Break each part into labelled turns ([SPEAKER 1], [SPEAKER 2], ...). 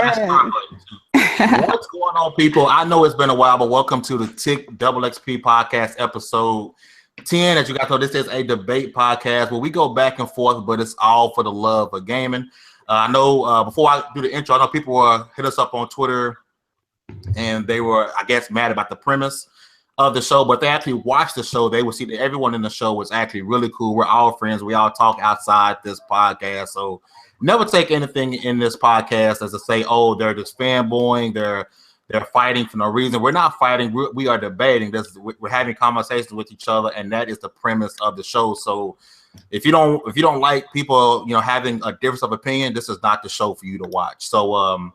[SPEAKER 1] What's going on, people? I know it's been a while, but welcome to the TiC XP podcast episode 10. As you guys know, this is a debate podcast where we go back and forth, but it's all for the love of gaming. I know before I do the intro, I know people hit us up on Twitter and they were, I guess, mad about the premise of the show, but they actually watched the show. They would see that everyone in the show was actually really cool. We're all friends. We all talk outside this podcast. So never take anything in this podcast as to say, oh, they're just fanboying, they're fighting for no reason. We're not fighting. We are debating. We're having conversations with each other, and that is the premise of the show. So if you don't like people, having a difference of opinion, this is not the show for you to watch. So I'm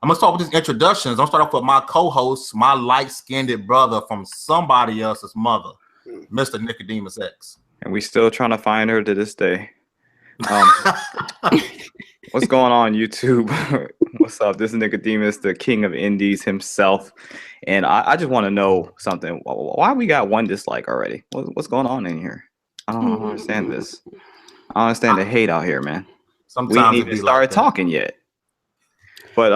[SPEAKER 1] gonna start with these introductions. I'm gonna start off with my co-host, my light-skinned brother from somebody else's mother, Mr. Nickodemus X.
[SPEAKER 2] And we still trying to find her to this day. What's going on, YouTube? What's up? This is Nickodemus, the king of indies himself, and I just want to know something. Why we got one dislike already? What's going on in here? I don't understand this. I don't understand the hate out here, man.
[SPEAKER 1] Sometimes
[SPEAKER 2] we ain't even started talking yet. But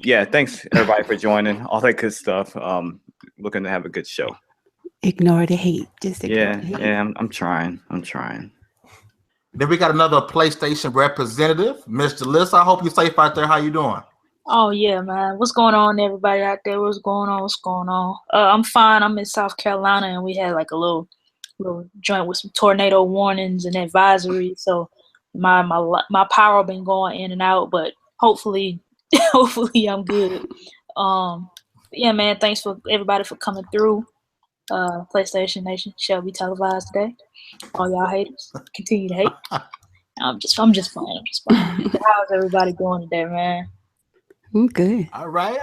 [SPEAKER 2] yeah, thanks everybody for joining. All that good stuff. Looking to have a good show.
[SPEAKER 3] Ignore the hate. Just ignore the hate.
[SPEAKER 2] Yeah. I'm trying.
[SPEAKER 1] Then we got another PlayStation representative, Mr. Liz. I hope you're safe out there. How you doing?
[SPEAKER 4] Oh yeah, man. What's going on, everybody out there? What's going on? I'm fine. I'm in South Carolina, and we had like a little joint with some tornado warnings and advisories. So my power been going in and out, but hopefully I'm good. Yeah, man. Thanks for everybody for coming through. PlayStation Nation shall be televised today. All y'all haters, continue to hate. I'm just playing. How's everybody doing today, man?
[SPEAKER 3] I'm good.
[SPEAKER 1] All right.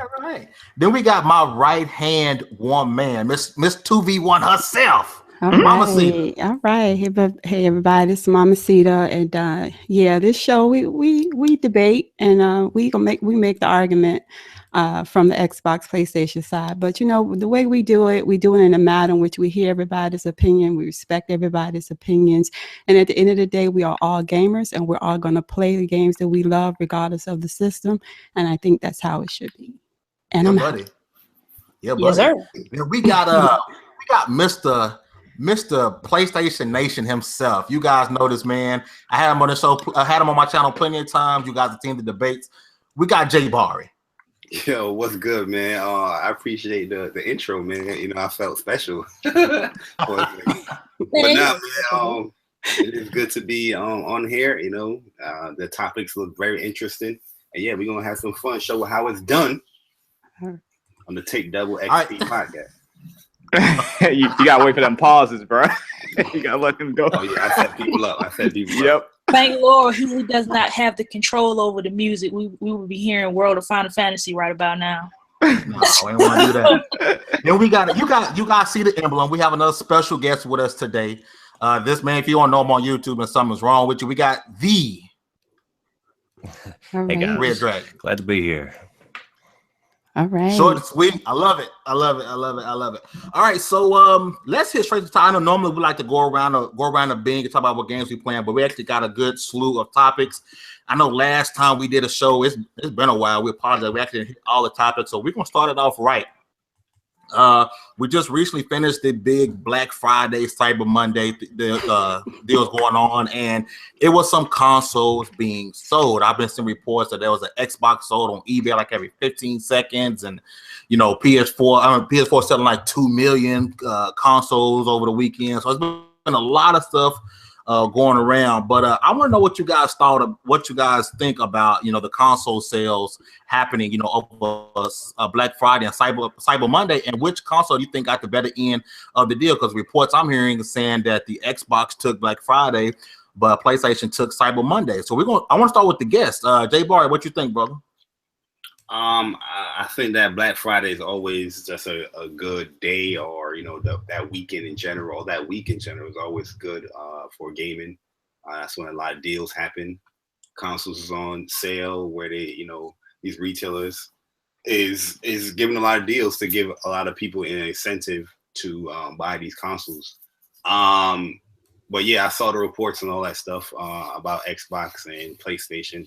[SPEAKER 1] Then we got my right hand one man, Miss 2v1 herself. MamaCita.
[SPEAKER 3] All right. Hey everybody, this is MamaCita, and yeah, this show we debate and we make the argument from the Xbox PlayStation side. But the way we do it in a manner in which we hear everybody's opinion, we respect everybody's opinions, and at the end of the day, we are all gamers, and we're all going to play the games that we love, regardless of the system. And I think that's how it should be. And I'm
[SPEAKER 1] buddy. Yeah, buddy.
[SPEAKER 4] Yes, sir.
[SPEAKER 1] We got Mr. PlayStation Nation himself. You guys know this man. I had him on the show. I had him on my channel plenty of times. You guys attend the debates. We got JayBari.
[SPEAKER 5] Yo, what's good, man? I appreciate the intro, man. I felt special. But now, man, it is good to be on here. The topics look very interesting, and yeah, we're gonna have some fun. Show how it's done on the TiC XP podcast.
[SPEAKER 2] you gotta wait for them pauses, bro. You gotta let them go.
[SPEAKER 5] Oh yeah, I set people up.
[SPEAKER 2] Yep.
[SPEAKER 4] Thank Lord he does not have the control over the music. We would be hearing World of Final Fantasy right about now.
[SPEAKER 1] No, I ain't want to do that. Then we got you guys see the emblem. We have another special guest with us today. This man, if you don't know him on YouTube and something's wrong with you, we got the
[SPEAKER 3] Hey
[SPEAKER 6] guys.
[SPEAKER 1] RedDragon.
[SPEAKER 6] Glad to be here.
[SPEAKER 3] All right.
[SPEAKER 1] Short and sweet. I love it. All right, so let's hit straight to time. I know normally we like to go around the bing and talk about what games we playing, but we actually got a good slew of topics. I know last time we did a show, it's been a while. We apologize. We actually hit all the topics, so we're gonna start it off right. We just recently finished the big Black Friday, Cyber Monday deals going on, and it was some consoles being sold. I've been seeing reports that there was an Xbox sold on eBay like every 15 seconds, and PS4 selling like 2 million consoles over the weekend. So it's been a lot of stuff going around, but I want to know what you guys think about the console sales happening over Black Friday and Cyber Monday, and which console do you think got the better end of the deal? Because reports I'm hearing are saying that the Xbox took Black Friday, but PlayStation took Cyber Monday. So I want to start with the guest. JayBari, what you think, brother?
[SPEAKER 5] I think that Black Friday is always just a good day, or that weekend in general. That week in general is always good for gaming. That's when a lot of deals happen. Consoles is on sale, where these retailers is giving a lot of deals to give a lot of people an incentive to buy these consoles. But yeah, I saw the reports and all that stuff about Xbox and PlayStation.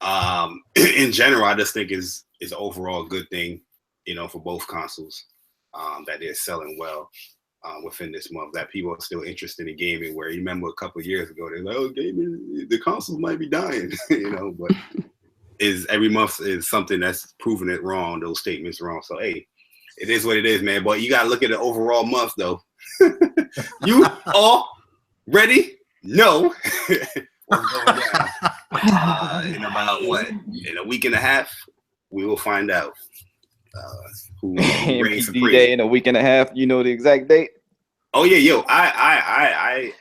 [SPEAKER 5] In general, I just think is overall a good thing, you know, for both consoles, that they're selling well within this month. That people are still interested in gaming. Where you remember a couple of years ago, they're like, "Oh, gaming, the consoles might be dying," you know. But is every month is something that's proving it wrong. Those statements wrong. So hey, it is what it is, man. But you gotta look at the overall month, though. You all ready? No. What's going down? In about what? In a week and a half, we will find out. Who reigns
[SPEAKER 2] NPD day in a week and a half. You know the exact date?
[SPEAKER 5] Oh yeah, yo, I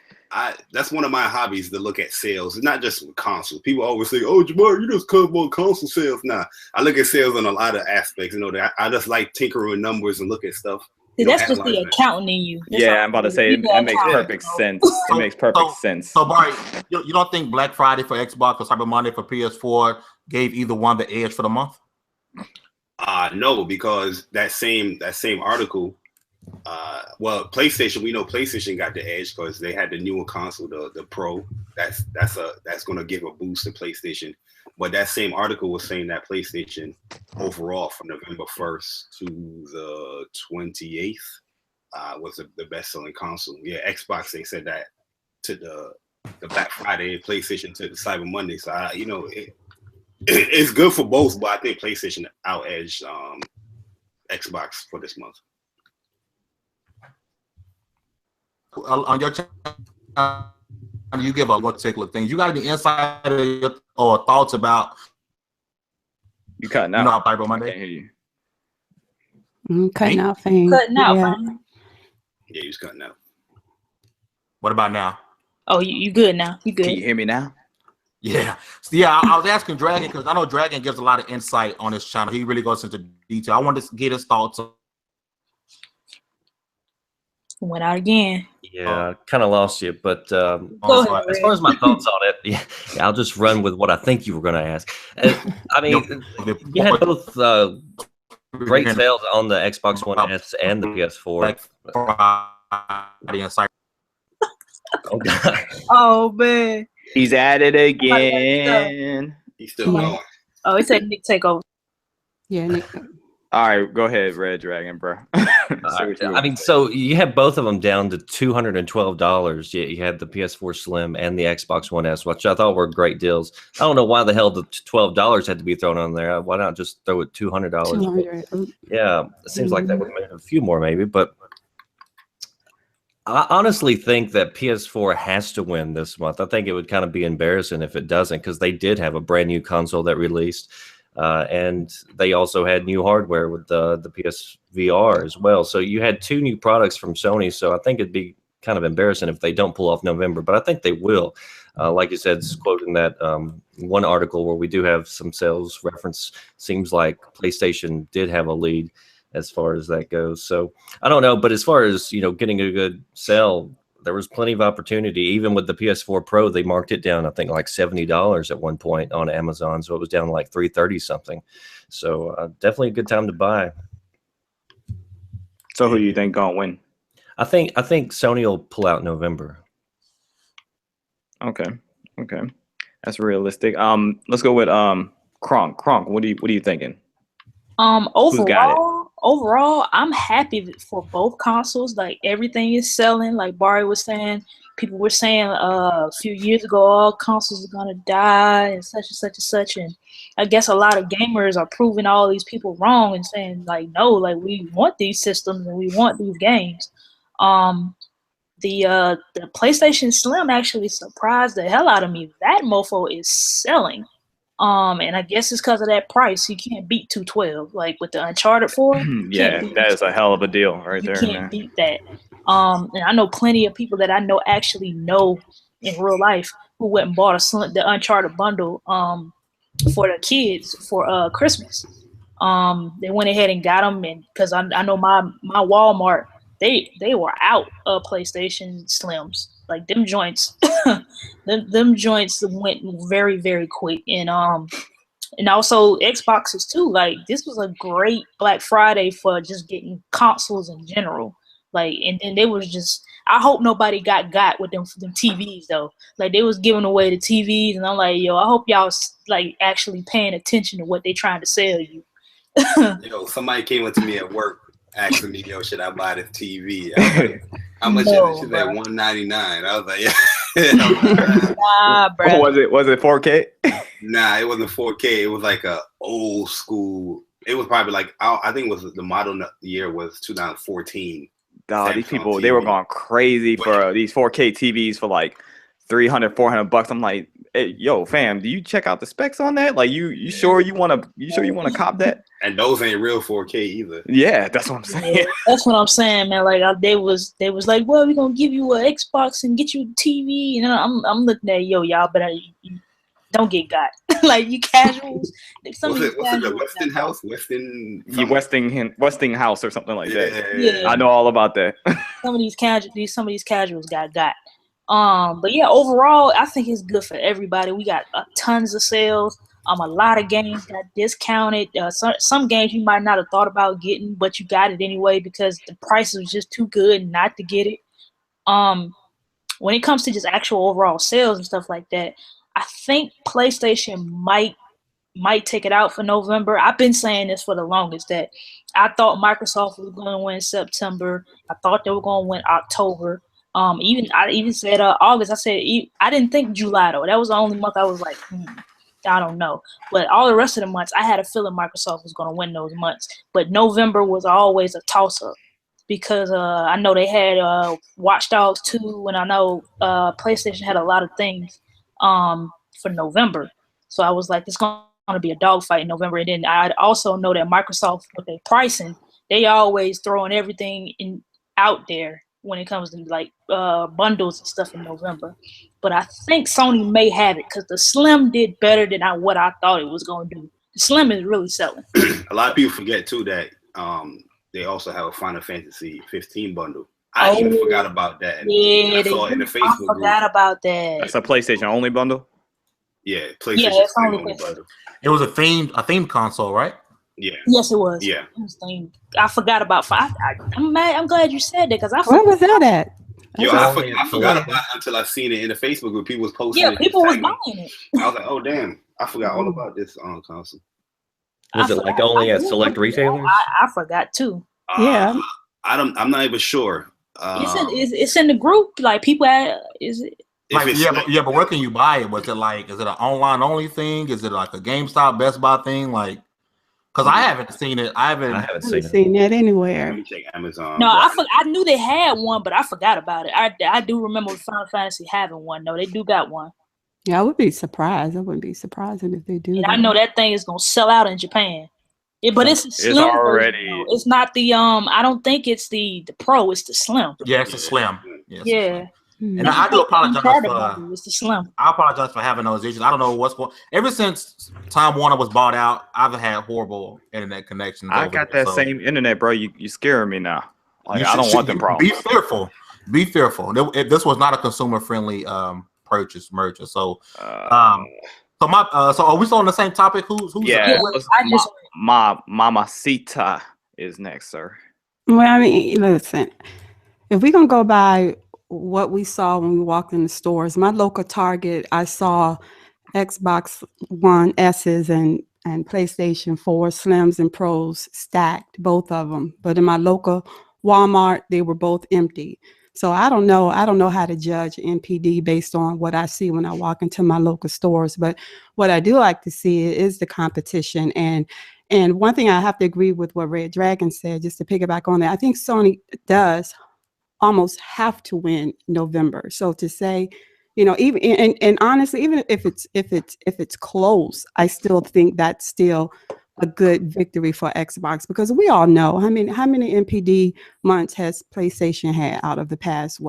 [SPEAKER 5] that's one of my hobbies to look at sales. It's not just with consoles. People always say, "Oh, JayBari, you just cover on console sales." Nah, I look at sales on a lot of aspects. You know, I just like tinkering with numbers and look at stuff.
[SPEAKER 4] See, that's just the accountant in you. That's
[SPEAKER 2] I'm about to say it makes perfect sense. It makes perfect sense.
[SPEAKER 1] So, Barry, you don't think Black Friday for Xbox or Cyber Monday for PS4 gave either one the edge for the month?
[SPEAKER 5] No, because that same article, well, PlayStation, we know PlayStation got the edge because they had the newer console, the Pro. That's going to give a boost to PlayStation. But that same article was saying that PlayStation overall from November 1st to the 28th was the best-selling console. Yeah, Xbox, they said that to the Black Friday, PlayStation to the Cyber Monday. So, it's good for both, but I think PlayStation out-edged Xbox for this month.
[SPEAKER 1] On your channel, you give up what particular things. You got any insight or thoughts about?
[SPEAKER 2] You cutting out?
[SPEAKER 1] You know how Cyber Monday?
[SPEAKER 2] I can't hear you.
[SPEAKER 3] Cutting out, fame.
[SPEAKER 4] Cutting out, fame.
[SPEAKER 5] Yeah, he was cutting out.
[SPEAKER 1] What about now?
[SPEAKER 4] Oh, you good now? You good?
[SPEAKER 2] Can you hear me now?
[SPEAKER 1] Yeah. I was asking Dragon because I know Dragon gives a lot of insight on his channel. He really goes into detail. I wanted to get his thoughts.
[SPEAKER 4] Went out again.
[SPEAKER 6] Yeah, kind of lost you, but
[SPEAKER 4] Go ahead,
[SPEAKER 6] as far as my thoughts on it, yeah, I'll just run with what I think you were going to ask. I mean, you had both great sales on the Xbox One S and the PS4. Oh, God.
[SPEAKER 4] Oh man,
[SPEAKER 2] he's at it again.
[SPEAKER 5] He's still going.
[SPEAKER 4] Oh, it said Nick take over.
[SPEAKER 3] Yeah, Nick.
[SPEAKER 2] All right, go ahead, RedDragon, bro.
[SPEAKER 6] I mean, so you had both of them down to $212. You had the PS4 Slim and the Xbox One S, which I thought were great deals. I don't know why the hell the $12 had to be thrown on there. Why not just throw it $200?
[SPEAKER 3] $200.
[SPEAKER 6] Yeah, it seems like that would have made a few more maybe, but I honestly think that PS4 has to win this month. I think it would kind of be embarrassing if it doesn't, because they did have a brand new console that released. And they also had new hardware with the PSVR as well. So you had two new products from Sony. So I think it'd be kind of embarrassing if they don't pull off November, but I think they will. Like you said, quoting that one article where we do have some sales reference, seems like PlayStation did have a lead as far as that goes. So I don't know, but as far as, getting a good sell, there was plenty of opportunity. Even with the PS4 Pro, they marked it down, I think, like $70 at one point on Amazon. So it was down like $330 something. So definitely a good time to buy.
[SPEAKER 2] So who do you think gonna win?
[SPEAKER 6] I think Sony will pull out November.
[SPEAKER 2] Okay, that's realistic. Let's go with Crunk. Crunk, what are you thinking?
[SPEAKER 4] Overall, I'm happy for both consoles. Like, everything is selling. Like Barry was saying, people were saying a few years ago, all consoles are gonna die and such and such and such. And I guess a lot of gamers are proving all these people wrong and saying, like, no, like, we want these systems and we want these games. The PlayStation Slim actually surprised the hell out of me. That mofo is selling. And I guess it's because of that price. You can't beat $212. Like with the Uncharted 4.
[SPEAKER 2] Yeah, that is a hell of a deal right there.
[SPEAKER 4] You can't beat that. And I know plenty of people that I know actually know in real life who went and bought the Uncharted bundle for the kids for Christmas. They went ahead and got them, and because I know my Walmart, they were out of PlayStation Slims. Like, them joints, them joints went very, very quick. And also Xboxes too. Like, this was a great Black Friday for just getting consoles in general. Like, and then they was just, I hope nobody got with them TVs though. Like they was giving away the TVs, and I'm like, yo, I hope y'all like actually paying attention to what they trying to sell you.
[SPEAKER 5] Yo, somebody came up to me at work asking me, yo, should I buy this TV? I was like, how much is it? She's like $199. I was like, yeah.
[SPEAKER 4] Nah, bro.
[SPEAKER 2] Was it 4K?
[SPEAKER 5] Nah, it wasn't 4K. It was like a old school. It was probably like, I think it was the model year was 2014.
[SPEAKER 2] Dog, these people, they were going crazy for these 4K TVs for like $300-$400. I'm like, hey, yo, fam, do you check out the specs on that? Like, you sure you want to cop that?
[SPEAKER 5] And those ain't real 4K either.
[SPEAKER 2] Yeah, that's what I'm saying.
[SPEAKER 4] Yeah, that's what I'm saying, man. Like they was like, well, we're gonna give you an Xbox and get you a TV, and I'm looking at, yo, y'all better don't get got. Like you casuals.
[SPEAKER 5] What's it, the Westinghouse?
[SPEAKER 2] Westinghouse or something like that.
[SPEAKER 4] Yeah.
[SPEAKER 2] I know all about that.
[SPEAKER 4] Some of these casuals got. But yeah, overall, I think it's good for everybody. We got tons of sales. A lot of games got discounted. Some games you might not have thought about getting, but you got it anyway because the price was just too good not to get it. When it comes to just actual overall sales and stuff like that, I think PlayStation might take it out for November. I've been saying this for the longest that I thought Microsoft was going to win September. I thought they were going to win October. I even said August. I said I didn't think July though. That was the only month I was like, I don't know. But all the rest of the months, I had a feeling Microsoft was going to win those months. But November was always a toss-up because I know they had Watch Dogs 2, and I know PlayStation had a lot of things for November. So I was like, it's going to be a dogfight in November. And then I also know that Microsoft, with their pricing, they always throwing everything out there when it comes to like bundles and stuff in November. But I think Sony may have it because the Slim did better than what I thought it was going to do. The Slim is really selling.
[SPEAKER 5] A lot of people forget too that they also have a Final Fantasy 15 bundle. I even forgot about that.
[SPEAKER 4] Yeah,
[SPEAKER 5] I saw it in the Facebook group.
[SPEAKER 4] I forgot about that.
[SPEAKER 2] That's a PlayStation only bundle?
[SPEAKER 5] Yeah, PlayStation only bundle.
[SPEAKER 1] It was a themed console, right?
[SPEAKER 5] Yeah.
[SPEAKER 4] Yes, it was.
[SPEAKER 5] Yeah.
[SPEAKER 4] It was themed. I forgot about. I'm mad. I'm glad you said that because I.
[SPEAKER 3] Where was that at?
[SPEAKER 5] Yo, I forgot about it until I seen it in the Facebook group. People was posting it.
[SPEAKER 4] Yeah, people was buying it.
[SPEAKER 5] I was like, oh damn, I forgot all about this console.
[SPEAKER 6] Was it like only at select retailers?
[SPEAKER 4] I forgot too.
[SPEAKER 3] Yeah.
[SPEAKER 5] I'm not even sure.
[SPEAKER 1] It's
[SPEAKER 4] in the group. Like people, is it?
[SPEAKER 1] Like, but where can you buy it? Was it like, is it an online only thing? Is it like a GameStop, Best Buy thing? Like, because I haven't seen it. I haven't
[SPEAKER 3] seen that anywhere.
[SPEAKER 5] Let me check Amazon.
[SPEAKER 4] No, I knew they had one, but I forgot about it. I do remember Final Fantasy having one. No, they do got one.
[SPEAKER 3] Yeah, I would be surprised. I wouldn't be surprised if they do.
[SPEAKER 4] And I know that thing is gonna sell out in Japan. But it's slim.
[SPEAKER 2] It's already.
[SPEAKER 4] Version, it's not the I don't think it's the Pro. It's the Slim.
[SPEAKER 1] Yeah, it's the Slim.
[SPEAKER 4] Yeah.
[SPEAKER 1] Slim. And I do apologize for.
[SPEAKER 4] It's the Slim.
[SPEAKER 1] I apologize for having those issues. I don't know what's going. Ever since Time Warner was bought out, I've had horrible internet connections.
[SPEAKER 2] I got that same internet, bro. You scaring me now. Like I don't want them problems.
[SPEAKER 1] Be fearful. Be fearful. This was not a consumer friendly merger. So so are we still on the same topic? Who's
[SPEAKER 2] yeah? MamaCita is next, sir.
[SPEAKER 3] Well, I mean, listen, if we're gonna go by what we saw when we walked in the stores, my local Target, I saw Xbox One S's and PlayStation 4 Slims and Pros stacked, both of them. But in my local Walmart, they were both empty. So I don't know how to judge NPD based on what I see when I walk into my local stores. But what I do like to see is the competition. And one thing I have to agree with what RedDragon said, just to piggyback on that, I think Sony does almost have to win November. So to say, even and honestly, even if it's close, I still think that's still a good victory for Xbox, because we all know, how many NPD months has PlayStation had out of the past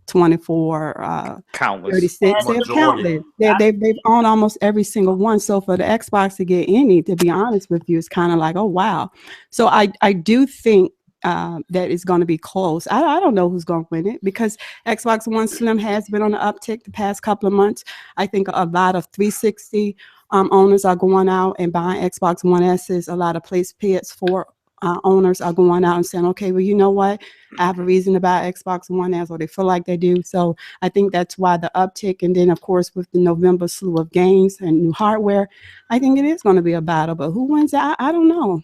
[SPEAKER 3] 24
[SPEAKER 2] countless
[SPEAKER 3] 36? They've countless. They've owned almost every single one. So for the Xbox to get any, to be honest with you, it's kind of like, oh wow. So I do think that it's going to be close. I don't know who's going to win it, because Xbox One Slim has been on the uptick the past couple of months. I think a lot of 360 owners are going out and buying Xbox One S's. A lot of PS4 owners are going out and saying, okay, well, you know what? I have a reason to buy Xbox One S, or they feel like they do. So I think that's why the uptick. And then, of course, with the November slew of games and new hardware, I think it is going to be a battle. But who wins that? I don't know.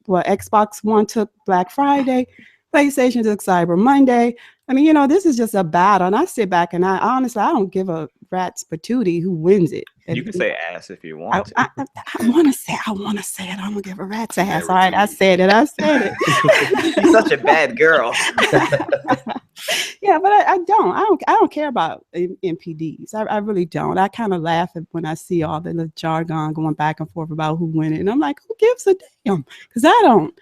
[SPEAKER 3] Well, Xbox One took Black Friday. PlayStation took Cyber Monday. I mean, this is just a battle. And I sit back and I honestly don't give a rat's patootie who wins it.
[SPEAKER 2] You can say ass if you want.
[SPEAKER 3] I want to say it. I don't give a rat's ass. All right, I said it.
[SPEAKER 2] You're such a bad girl.
[SPEAKER 3] Yeah, but I don't care about NPDs. I really don't. I kind of laugh when I see all the jargon going back and forth about who win it, and I'm like, who gives a damn? Because I don't.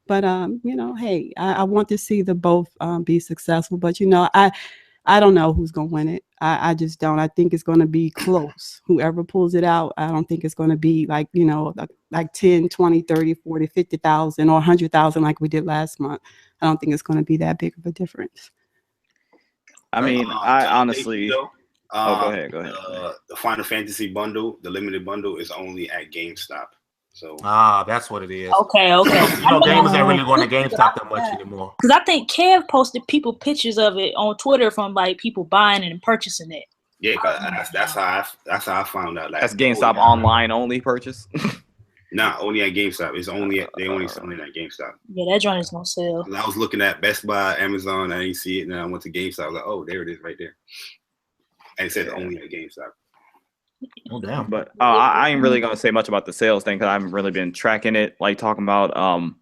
[SPEAKER 3] But hey, I want to see the both be successful. But I don't know who's gonna win it. I just don't. I think it's gonna be close. Whoever pulls it out, I don't think it's gonna be like 10, 20, 30, 40, 50,000 or 100,000 like we did last month. I don't think it's gonna be that big of a difference.
[SPEAKER 2] I mean, I honestly. Go ahead.
[SPEAKER 5] The Final Fantasy bundle, the limited bundle, is only at GameStop. So
[SPEAKER 1] that's what it is.
[SPEAKER 4] Okay.
[SPEAKER 1] Gamers ain't really going to GameStop that much anymore.
[SPEAKER 4] Because I think Kev posted pictures of it on Twitter from like people buying it and purchasing it.
[SPEAKER 5] Yeah, that's how I found out. Like,
[SPEAKER 2] that's GameStop online only purchase.
[SPEAKER 5] Nah, only at GameStop. They only selling at GameStop.
[SPEAKER 4] Yeah, that joint is gonna sell.
[SPEAKER 5] I was looking at Best Buy, Amazon. I didn't see it, and then I went to GameStop. I was like, oh, there it is, right there. And it says only at GameStop.
[SPEAKER 1] Oh damn!
[SPEAKER 2] But I ain't really gonna say much about the sales thing because I haven't really been tracking it, like talking about.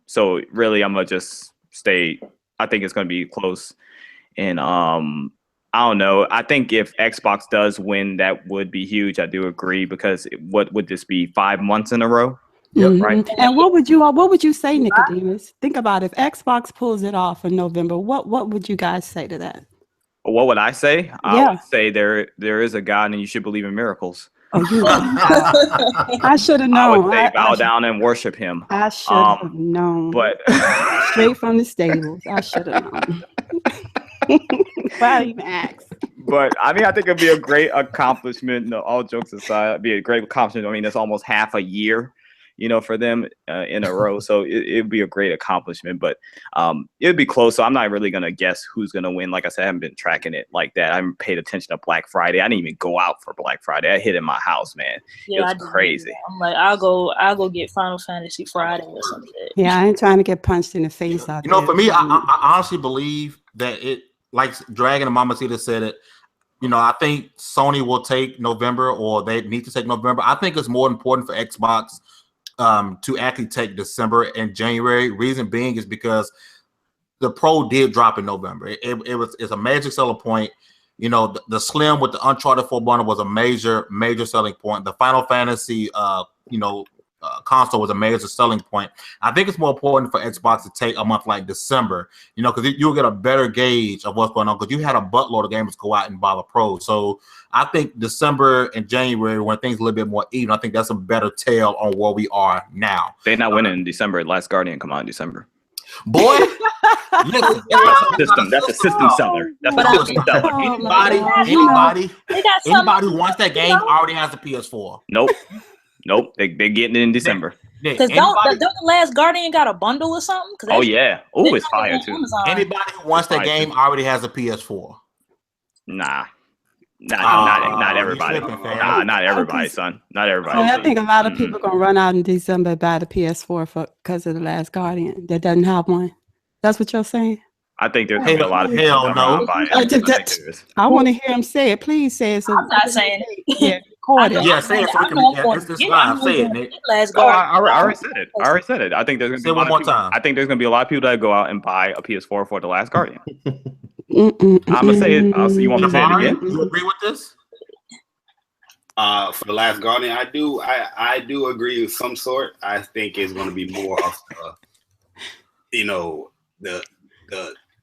[SPEAKER 2] So really, I'm gonna just stay. I think it's gonna be close, and I don't know. I think if Xbox does win, that would be huge. I do agree because what would this be? 5 months in a row?
[SPEAKER 3] Yep, right. And what would you say, Nickodemus? Think about if Xbox pulls it off in November. What would you guys say to that?
[SPEAKER 2] What would I say? I would say there is a God and you should believe in miracles.
[SPEAKER 3] Oh, I should have known.
[SPEAKER 2] I would say bow down and worship him.
[SPEAKER 3] I should have known.
[SPEAKER 2] But
[SPEAKER 3] straight from the stables, I should have known. Why even ask?
[SPEAKER 2] But I mean, I think it'd be a great accomplishment. No, all jokes aside, it'd be a great accomplishment. I mean, that's almost half a year, for them in a row. So it'd be a great accomplishment, but it'd be close. So I'm not really going to guess who's going to win. Like I said, I haven't been tracking it like that. I haven't paid attention to Black Friday. I didn't even go out for Black Friday. I hit in my house, man. Yeah, it was crazy.
[SPEAKER 4] I'm like, I'll go get Final Fantasy Friday or something.
[SPEAKER 3] Yeah, I ain't trying to get punched in the face out there.
[SPEAKER 1] For me, I honestly believe that it, like Dragon and MamaCita said it, I think Sony will take November, or they need to take November. I think it's more important for Xbox to actually take December and January. Reason being is because the Pro did drop in November. It's a major selling point. The Slim with the Uncharted 4 bundle was a major selling point. The Final Fantasy console was a major selling point. I think it's more important for Xbox to take a month like December, because you'll get a better gauge of what's going on, because you had a buttload of gamers go out and buy the Pro. So I think December and January, when things are a little bit more even, I think that's a better tell on where we are now.
[SPEAKER 2] They're not winning in December. Last Guardian come out in December.
[SPEAKER 1] Boy, listen,
[SPEAKER 2] that's a system seller. That's a system seller.
[SPEAKER 1] Anybody who wants that game already has a PS4.
[SPEAKER 2] Nope, they're getting it in December.
[SPEAKER 4] Because don't the Last Guardian got a bundle or something?
[SPEAKER 2] Oh yeah, it's fire too.
[SPEAKER 1] Anybody who wants that game already has a PS4.
[SPEAKER 2] Not everybody. Not everybody, son. Not everybody.
[SPEAKER 3] I think a lot of people gonna run out in December and buy the PS4 because of the Last Guardian that doesn't have one. That's what you're saying?
[SPEAKER 2] I think there's a lot of people.
[SPEAKER 1] Hell no.
[SPEAKER 3] I want to hear him say it. Please say it. So
[SPEAKER 4] I'm not saying it.
[SPEAKER 3] Yeah.
[SPEAKER 1] Yeah, say it so we can. It's live. Say it, Nick.
[SPEAKER 2] I already said it. I think there's gonna be
[SPEAKER 1] one more time.
[SPEAKER 2] I think there's gonna be a lot of people that go out and buy a PS4 for The Last Guardian. I'm gonna say it. You want me to say it again?
[SPEAKER 1] You agree with this?
[SPEAKER 5] For The Last Guardian, I do agree with some sort. I think it's gonna be more of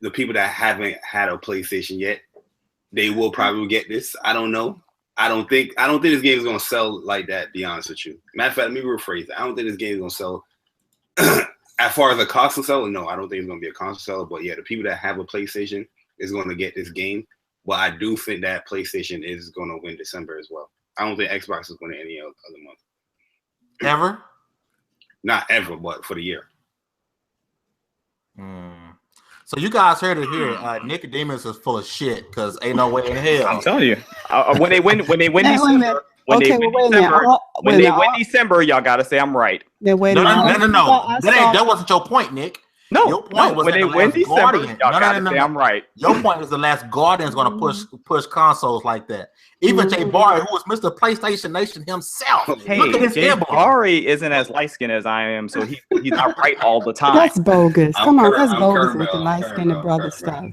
[SPEAKER 5] the people that haven't had a PlayStation yet. They will probably get this. I don't know. I don't think this game is gonna sell like that, to be honest with you. Matter of fact, let me rephrase it. I don't think this game is gonna sell as far as a console seller. No, I don't think it's gonna be a console seller. But yeah, the people that have a PlayStation is gonna get this game. But I do think that PlayStation is gonna win December as well. I don't think Xbox is winning any other month.
[SPEAKER 1] Ever?
[SPEAKER 5] Not ever, but for the year.
[SPEAKER 1] So you guys heard it here. Nickodemus is full of shit because ain't no way in hell.
[SPEAKER 2] I'm telling you, when they win December, December, y'all gotta say I'm right.
[SPEAKER 1] No. That wasn't your point, Nick.
[SPEAKER 2] No,
[SPEAKER 1] your point was
[SPEAKER 2] when they win December, y'all gotta say I'm right.
[SPEAKER 1] Your point is the Last Guardian's gonna push consoles like that. Even JayBari, who was Mr. PlayStation Nation himself.
[SPEAKER 2] Hey, JayBari isn't as light skinned as I am, so he's not right all the time.
[SPEAKER 3] That's bogus. Come on, that's bogus with the light skinned brother stuff.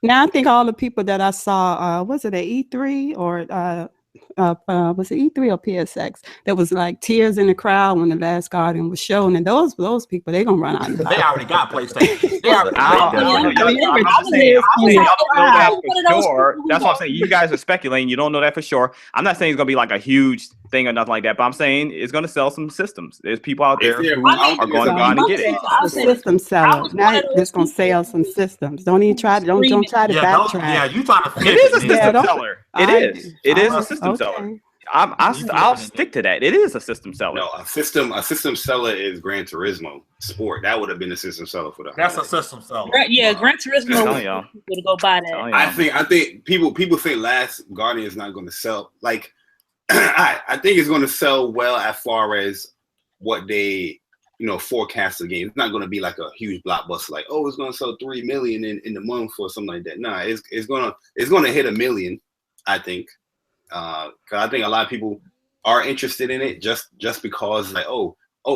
[SPEAKER 3] Now I think all the people that I saw, was it at E3 or was it E3 or PSX? There was like tears in the crowd when the Last Guardian was shown, and those people, they gonna run out.
[SPEAKER 1] They already got PlayStation.
[SPEAKER 2] That's what I'm saying. You guys are speculating. You don't know that for sure. I'm not saying it's gonna be like a huge thing or nothing like that, but I'm saying it's gonna sell some systems. There's people out there who are going to go out and get it.
[SPEAKER 3] System seller. Now it's gonna sell some systems. Don't even try. Don't try to backtrack.
[SPEAKER 1] Yeah, you trying to.
[SPEAKER 2] It is a system seller. It is a system seller. I'll stick to that. It is a system seller.
[SPEAKER 5] No, a system seller is Gran Turismo Sport. That would have been a system seller for the.
[SPEAKER 1] That's a system seller.
[SPEAKER 4] Yeah, Gran Turismo would go buy that.
[SPEAKER 5] I think people think Last Guardian is not going to sell. Like, I think it's going to sell well as far as what they forecast the game. It's not going to be like a huge blockbuster. Like, it's going to sell 3 million in the month or something like that. Nah, it's gonna hit 1 million. I think. Because I think a lot of people are interested in it just because like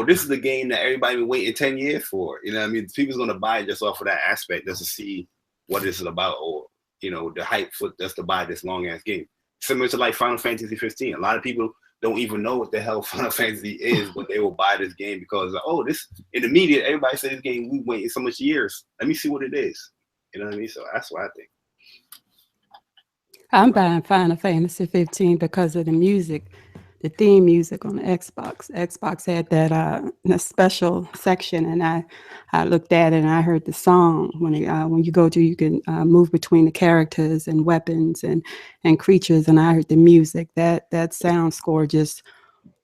[SPEAKER 5] this is the game that everybody been waiting 10 years for. You know what I mean? People's gonna buy it just off of that aspect, just to see what this is about, or the hype for just to buy this long ass game. Similar to like Final Fantasy 15. A lot of people don't even know what the hell Final Fantasy is, but they will buy this game because this in the media everybody says this game we waiting so much years. Let me see what it is. You know what I mean? So that's what I think.
[SPEAKER 3] I'm buying Final Fantasy 15 because of the music, the theme music on the Xbox. Xbox had that special section, and I looked at it and I heard the song. When you go to, you can move between the characters and weapons and creatures, and I heard the music. That sound score just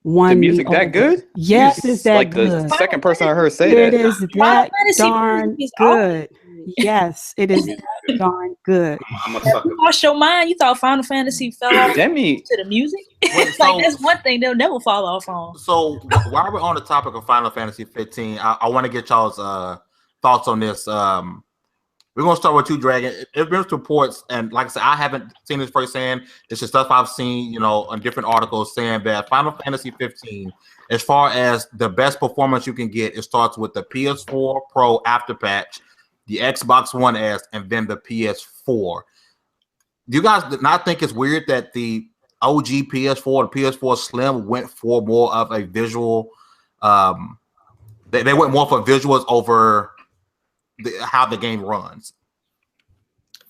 [SPEAKER 3] won.
[SPEAKER 2] The music that good?
[SPEAKER 3] Yes, it's that
[SPEAKER 2] like
[SPEAKER 3] good.
[SPEAKER 2] The second person I heard say
[SPEAKER 3] that. It
[SPEAKER 2] that.
[SPEAKER 3] is that darn good. Yes, it is darn good.
[SPEAKER 5] I'm a sucker.
[SPEAKER 4] Lost your mind. You thought Final Fantasy fell off to the music? That's one thing they'll never fall off on.
[SPEAKER 1] So while we're on the topic of Final Fantasy 15, I want to get y'all's thoughts on this. We're gonna start with you, Dragon. There's been reports, and like I said, I haven't seen this firsthand. It's just stuff I've seen, on different articles saying that Final Fantasy 15, as far as the best performance you can get, it starts with the PS4 Pro after patch, the Xbox One S, and then the PS4. Do you guys not think it's weird that the OG PS4, the PS4 Slim, went for more of a visual? They went more for visuals over how the game runs.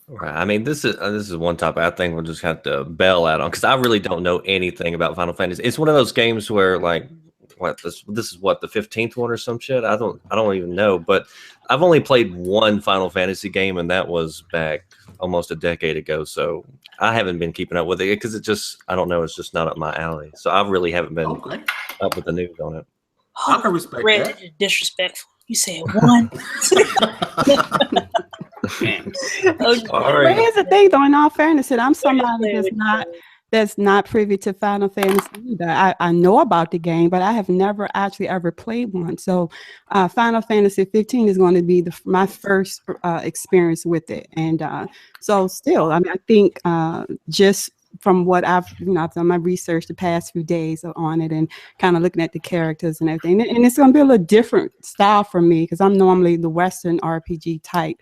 [SPEAKER 6] Right. I mean, this is one topic I think we'll just have to bail out on, because I really don't know anything about Final Fantasy. It's one of those games where this is what, the 15th one or some shit. I don't even know, but I've only played one Final Fantasy game, and that was back almost a decade ago. So I haven't been keeping up with it because I don't know, it's just not up my alley. So I really haven't been up with the news on it.
[SPEAKER 1] I can respect that.
[SPEAKER 4] Disrespectful. You said one.
[SPEAKER 3] All right. But here's the thing, though. In all fairness, I'm somebody that's not privy to Final Fantasy either. I know about the game, but I have never actually ever played one. So Final Fantasy 15 is going to be my first experience with it. And so still, I mean, I think just from what I've done my research the past few days on it and kind of looking at the characters and everything. And it's going to be a little different style for me because I'm normally the Western RPG type.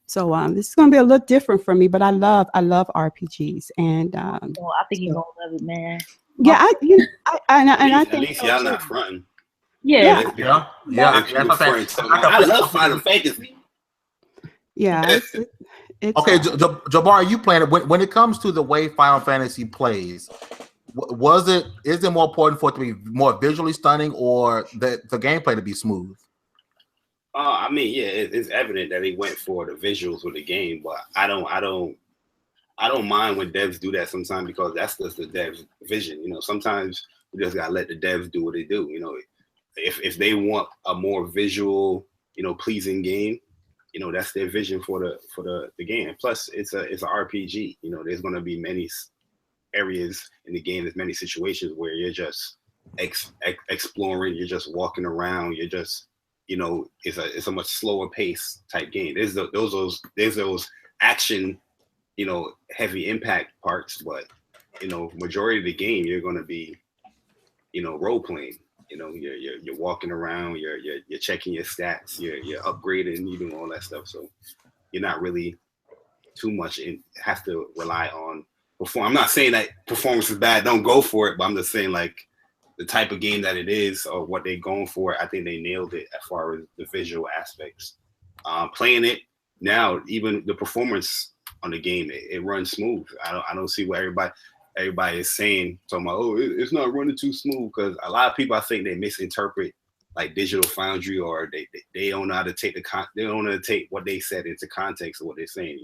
[SPEAKER 3] So this is going to be a little different for me, but I love RPGs. And
[SPEAKER 4] I think you're going to love it, man.
[SPEAKER 3] Yeah, I think
[SPEAKER 5] at least y'all not fronting.
[SPEAKER 4] Yeah.
[SPEAKER 5] I love Final Fantasy.
[SPEAKER 3] Yeah. It's
[SPEAKER 1] okay, JayBari, you playing it. When it comes to the way Final Fantasy plays, is it more important for it to be more visually stunning or the gameplay to be smooth?
[SPEAKER 5] I mean, yeah, it's evident that they went for the visuals with the game, but I don't mind when devs do that sometimes because that's just the devs' vision. Sometimes we just gotta let the devs do what they do. If they want a more visual pleasing game. That's their vision for the game. And plus, it's an RPG. There's going to be many areas in the game. There's many situations where you're just exploring. You're just walking around. You're just, it's a much slower pace type game. There's those action, heavy impact parts, but majority of the game you're going to be, role playing. You're walking around, you're checking your stats, you're upgrading, you're doing all that stuff. So you're not really too much have to rely on perform. I'm not saying that performance is bad, don't go for it, but I'm just saying like the type of game that it is or what they're going for, I think they nailed it as far as the visual aspects. Playing it now, even the performance on the game, it runs smooth. I don't see what everybody is saying, talking about, oh, it's not running too smooth, because a lot of people, I think they misinterpret like Digital Foundry, or they don't know how to take they don't know how to take what they said into context of what they're saying,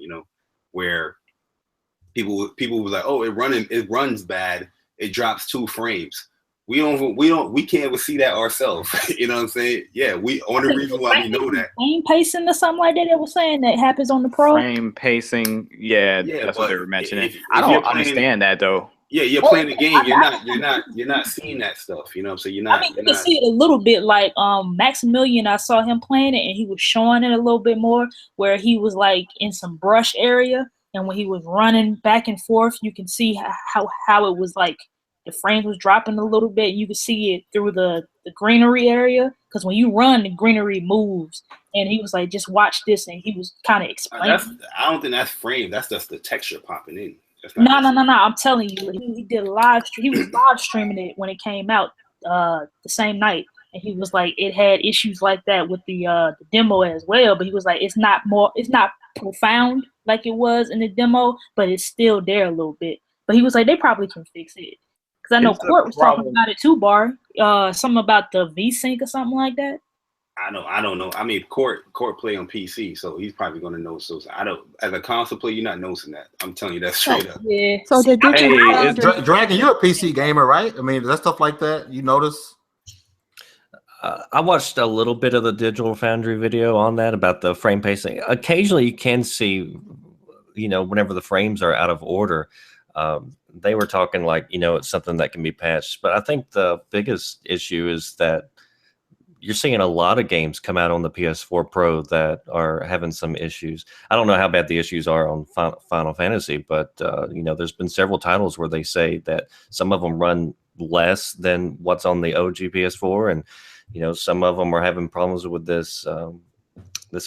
[SPEAKER 5] where people was like, oh, it runs bad, it drops 2 frames. We can't even see that ourselves. You know what I'm saying? Yeah, only reason why we know that.
[SPEAKER 4] Frame pacing or something like that. They were saying that happens on the Pro.
[SPEAKER 2] Frame pacing, yeah, that's what they were mentioning. I don't understand that though.
[SPEAKER 5] Yeah, you're playing the game. You're not seeing that stuff. You know what I'm saying? You're not.
[SPEAKER 4] I mean, you can see it a little bit. Like Maximilian, I saw him playing it, and he was showing it a little bit more, where he was like in some brush area, and when he was running back and forth, you can see how it was like. The frames was dropping a little bit. You could see it through the greenery area, because when you run, the greenery moves. And he was like, just watch this. And he was kind of explaining.
[SPEAKER 5] I don't think that's frame. That's just the texture popping in.
[SPEAKER 4] No. I'm telling you. He did a live stream. He was live streaming it when it came out the same night. And he was like, it had issues like that with the demo as well. But he was like, it's not profound like it was in the demo, but it's still there a little bit. But he was like, they probably can fix it. Because I know Court was talking about it too, Bar. Something about the V-Sync or something like that.
[SPEAKER 5] I don't know. I mean, Court play on PC, so he's probably going to know. So as a console player, you're not noticing that. I'm telling you that straight up.
[SPEAKER 4] Yeah.
[SPEAKER 3] So the
[SPEAKER 1] Dragon, you're a PC gamer, right? I mean, that stuff like that, you notice?
[SPEAKER 6] I watched a little bit of the Digital Foundry video on that about the frame pacing. Occasionally, you can see, whenever the frames are out of order. They were talking like, it's something that can be patched. But I think the biggest issue is that you're seeing a lot of games come out on the PS4 Pro that are having some issues. I don't know how bad the issues are on Final Fantasy, but, there's been several titles where they say that some of them run less than what's on the OG PS4. And, some of them are having problems with this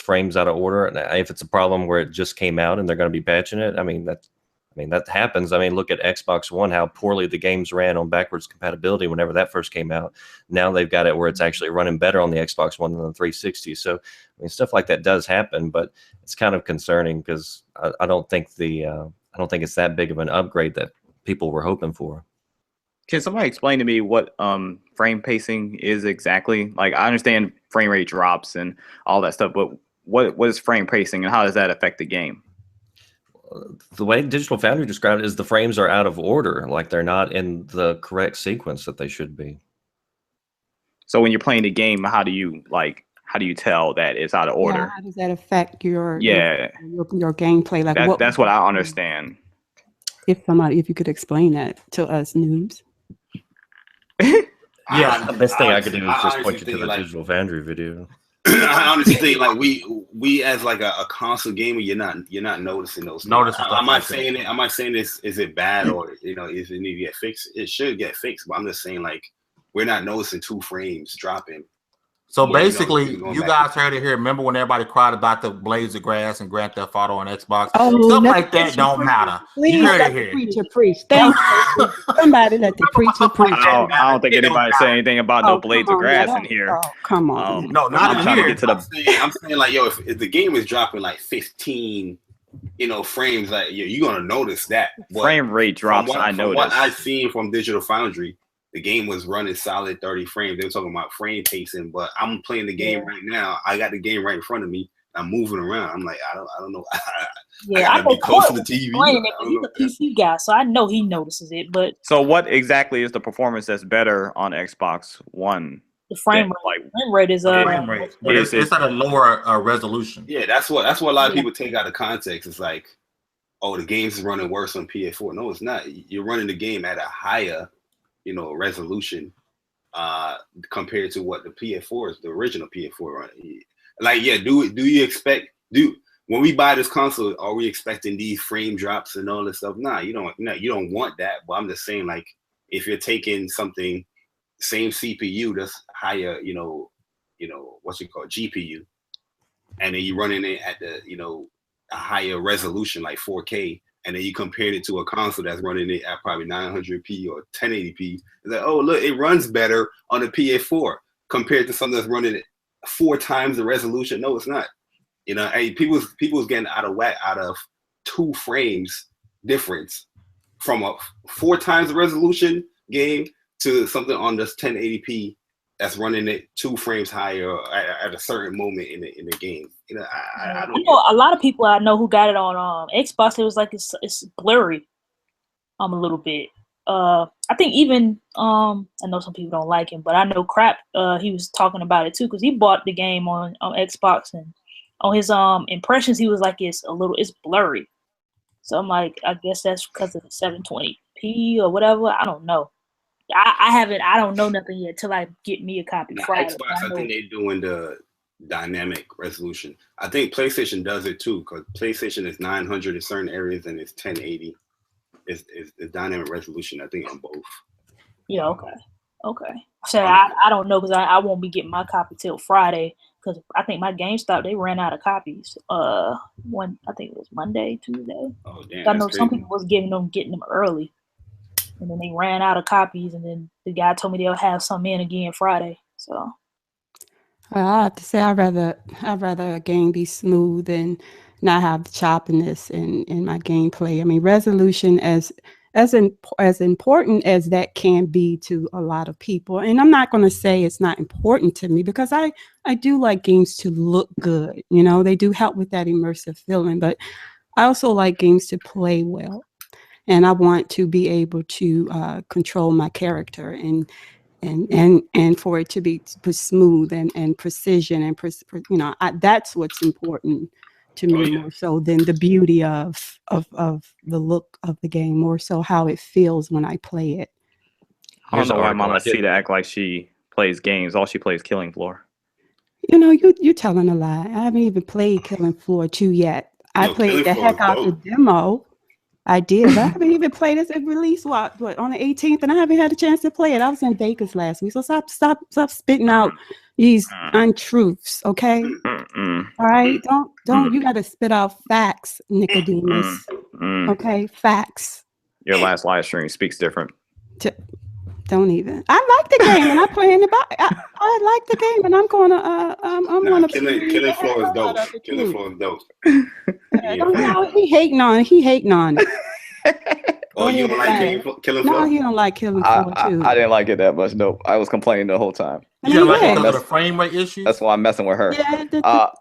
[SPEAKER 6] frames out of order. And if it's a problem where it just came out and they're going to be patching it, that happens. I mean, look at Xbox One, how poorly the games ran on backwards compatibility whenever that first came out. Now they've got it where it's actually running better on the Xbox One than the 360. So, stuff like that does happen, but it's kind of concerning because I don't think it's that big of an upgrade that people were hoping for.
[SPEAKER 2] Can somebody explain to me what frame pacing is exactly? Like, I understand frame rate drops and all that stuff, but what is frame pacing and how does that affect the game?
[SPEAKER 6] The way Digital Foundry described it is the frames are out of order, like they're not in the correct sequence that they should be.
[SPEAKER 2] So when you're playing the game, how do you tell that it's out of order?
[SPEAKER 3] Yeah, how does that affect your gameplay? Like
[SPEAKER 2] that's what I understand.
[SPEAKER 3] If you could explain that to us noobs.
[SPEAKER 6] Yeah, the best thing I could do is just point you to the Digital Foundry video.
[SPEAKER 5] I honestly think like we as like a console gamer, you're not noticing those things. Am I saying this? Is it bad or is it need to get fixed? It should get fixed, but I'm just saying like we're not noticing 2 frames dropping.
[SPEAKER 1] So basically, you guys heard it here. Remember when everybody cried about the Blades of Grass and Grand Theft Auto on Xbox? Stuff like that don't matter.
[SPEAKER 3] Please let the preacher preach. Thank you. Somebody let the preacher preach.
[SPEAKER 2] I don't think anybody said anything about no Blades of Grass in here.
[SPEAKER 3] Oh, come on.
[SPEAKER 1] No, not in here.
[SPEAKER 5] I'm saying like, yo, if the game is dropping like 15, frames, like you're gonna notice that. But
[SPEAKER 2] frame rate drops. I noticed.
[SPEAKER 5] What I've seen from Digital Foundry, the game was running solid 30 frames. They were talking about frame pacing, but I'm playing the game right now. I got the game right in front of me. I'm moving around. I'm like, I don't know. I gotta be close to the TV.
[SPEAKER 4] He's a PC guy, so I know he notices it. But
[SPEAKER 2] so, what exactly is the performance that's better on Xbox One
[SPEAKER 4] The frame rate is
[SPEAKER 1] frame rate, but it's at a lower resolution.
[SPEAKER 5] Yeah, that's what a lot of people take out of context. It's like, oh, the game's running worse on PS4. No, it's not. You're running the game at a higher, resolution compared to what the PS4 is, the original PS4 running. Like, yeah, do you expect when we buy this console, are we expecting these frame drops and all this stuff? Nah, you don't want that. But I'm just saying, like, if you're taking something, same CPU that's higher, what's it called, GPU, and then you running it at the, a higher resolution like 4K, and then you compared it to a console that's running it at probably 900p or 1080p. It's like, oh, look, it runs better on the PS4 compared to something that's running it 4 times the resolution. No, it's not. Hey, people's getting out of whack out of 2 frames difference from a 4 times the resolution game to something on this 1080p that's running it 2 frames higher at a certain moment in the game. I
[SPEAKER 4] know a lot of people I know who got it on Xbox. It was like it's blurry, a little bit. I think even I know some people don't like him, but I know Crap. He was talking about it too because he bought the game on Xbox, and on his impressions he was like it's blurry. So I'm like, I guess that's because of the 720p or whatever. I don't know. I don't know nothing yet till I get me a copy. Friday,
[SPEAKER 5] Xbox, I think they're doing the dynamic resolution. I think PlayStation does it too, because PlayStation is 900 in certain areas and it's 1080. It's dynamic resolution, I think, on both.
[SPEAKER 4] Yeah, okay. So I don't know because I won't be getting my copy till Friday because I think my GameStop, they ran out of copies. I think it was Monday, Tuesday.
[SPEAKER 5] Oh damn!
[SPEAKER 4] I know some people was getting them early. And then they ran out of copies, and then the guy told me they'll have some in again Friday. So,
[SPEAKER 3] well, I have to say, I'd rather a game be smooth and not have the choppiness in my gameplay. I mean, resolution as important as that can be to a lot of people, and I'm not going to say it's not important to me because I do like games to look good. They do help with that immersive feeling, but I also like games to play well. And I want to be able to control my character and for it to be smooth and precision and that's what's important to me more so than the beauty of the look of the game, more so how it feels when I play it.
[SPEAKER 2] I don't know why MamaCita act like she plays games. All she plays Killing Floor.
[SPEAKER 3] You're telling a lie. I haven't even played Killing Floor 2 yet. I played the heck out the demo. I did. I haven't even played it. It released on the 18th, and I haven't had a chance to play it. I was in Vegas last week, so stop spitting out these untruths, okay? All right, don't. You got to spit out facts, Nickodemus. Okay, facts.
[SPEAKER 2] Your last live stream speaks different.
[SPEAKER 3] Don't even. I like the game, and I'm playing it. I like the game, and I'm going to.
[SPEAKER 5] Killing Floor is dope. Killing Floor is dope.
[SPEAKER 3] He hating on it.
[SPEAKER 5] Oh, you don't like Killing Floor?
[SPEAKER 3] No, he don't like Killing Floor too.
[SPEAKER 2] I didn't like it that much. Nope. I was complaining the whole time.
[SPEAKER 1] You don't like it because of the frame rate issues?
[SPEAKER 2] That's why I'm messing with her.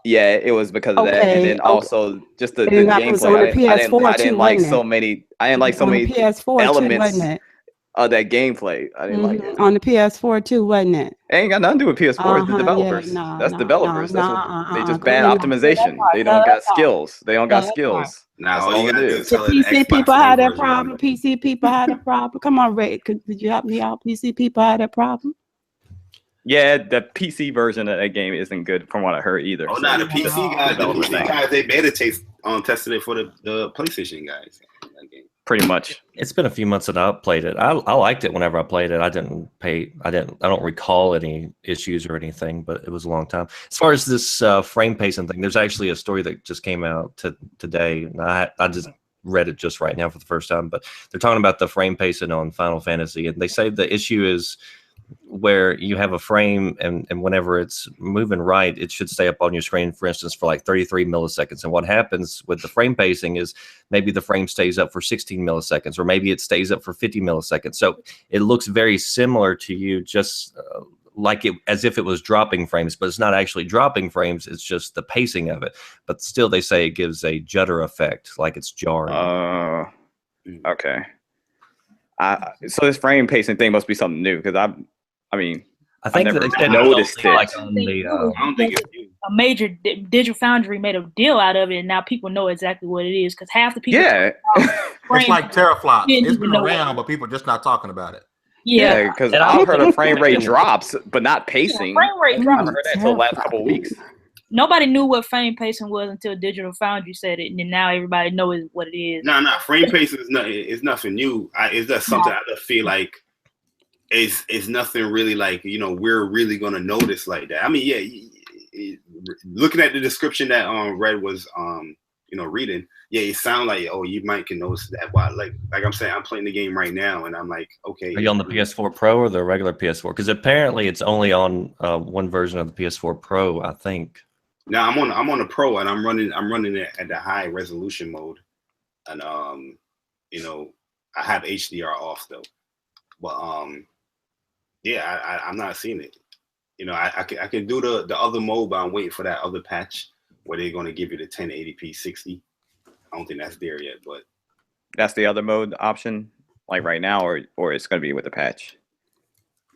[SPEAKER 2] Yeah, it was because of that, and then also just the gameplay. I didn't like so many. I didn't like so many
[SPEAKER 3] PS4
[SPEAKER 2] elements.
[SPEAKER 3] Too, wasn't it?
[SPEAKER 2] That gameplay, I didn't like it.
[SPEAKER 3] On the PS4 too, wasn't it?
[SPEAKER 2] It ain't got nothing to do with PS4. It's the developers. That's developers. They just bad optimization. They don't got skills. They don't got skills.
[SPEAKER 5] Now all you gotta do is tell
[SPEAKER 3] the PC people had that problem. PC people had a problem. Come on, Ray, could you help me out? PC people had that problem.
[SPEAKER 2] Yeah, the PC version of that game isn't good from what I heard either.
[SPEAKER 5] Oh, no, the PC guys, they beta tested it for the PlayStation guys.
[SPEAKER 2] Pretty much.
[SPEAKER 6] It's been a few months that I played it. I liked it whenever I played it. I don't recall any issues or anything, but it was a long time. As far as this frame pacing thing, there's actually a story that just came out today. And I just read it just right now for the first time, but they're talking about the frame pacing on Final Fantasy, and they say the issue is where you have a frame and whenever it's moving right, it should stay up on your screen, for instance, for like 33 milliseconds. And what happens with the frame pacing is maybe the frame stays up for 16 milliseconds, or maybe it stays up for 50 milliseconds. So it looks very similar to you, just like it, as if it was dropping frames, but it's not actually dropping frames. It's just the pacing of it. But still, they say it gives a judder effect, like it's jarring.
[SPEAKER 2] Okay. So this frame pacing thing must be something new, because I mean,
[SPEAKER 6] I think
[SPEAKER 2] never
[SPEAKER 6] they said
[SPEAKER 2] noticed
[SPEAKER 6] it's only,
[SPEAKER 2] it.
[SPEAKER 6] like on the.
[SPEAKER 5] I don't think it's new.
[SPEAKER 4] A major Digital Foundry made a deal out of it, and now people know exactly what it is because half the people.
[SPEAKER 2] Yeah.
[SPEAKER 1] It's like teraflops.
[SPEAKER 4] Didn't
[SPEAKER 1] It's
[SPEAKER 4] even
[SPEAKER 1] been
[SPEAKER 4] know
[SPEAKER 1] around, but people are just not talking about it.
[SPEAKER 4] Yeah,
[SPEAKER 2] because
[SPEAKER 6] And
[SPEAKER 2] I've heard of frame rate
[SPEAKER 6] mention-
[SPEAKER 2] drops, but not pacing.
[SPEAKER 4] frame rate
[SPEAKER 2] I
[SPEAKER 4] drops.
[SPEAKER 2] haven't heard that until the last couple of weeks.
[SPEAKER 4] Nobody knew what frame pacing was until Digital Foundry said it, and then now everybody knows what it is.
[SPEAKER 5] No, frame pacing is nothing new. It's just something I just feel like it's nothing really like, we're really gonna notice like that. I mean, yeah, looking at the description that Red was reading, yeah, it sounds like, oh, you might can notice that. But like I'm saying, I'm playing the game right now, and I'm like, okay.
[SPEAKER 6] Are you on the PS4 Pro or the regular PS4? Because apparently it's only on one version of the PS4 Pro, I think.
[SPEAKER 5] Now I'm on the Pro, and I'm running it at the high resolution mode, and I have HDR off though, but yeah, I'm not seeing it. I can do the other mode, but I'm waiting for that other patch where they're going to give you the 1080p 60. I don't think that's there yet, but
[SPEAKER 2] That's the other mode option, like right now, or it's going to be with the patch.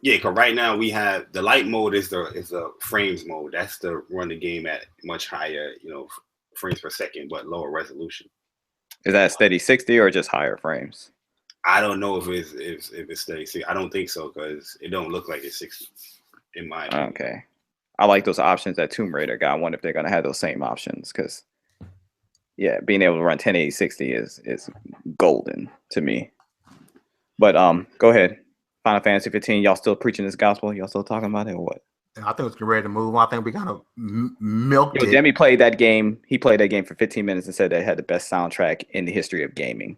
[SPEAKER 5] yeah, because right now we have the light mode is the frames mode. That's to run the game at much higher, frames per second, but lower resolution.
[SPEAKER 2] Is that steady 60 or just higher frames?
[SPEAKER 5] I don't know if it's steady. See, I don't think so because it don't look like it's 60 in my opinion.
[SPEAKER 2] Okay. I like those options that Tomb Raider got. I wonder if they're going to have those same options because, yeah, being able to run 1080 60 is golden to me. But go ahead. Final Fantasy 15, y'all still preaching this gospel? Y'all still talking about it or what?
[SPEAKER 1] I think it's ready to move on. I think we kind of milked it.
[SPEAKER 2] Demi played that game. He played that game for 15 minutes and said that it had the best soundtrack in the history of gaming.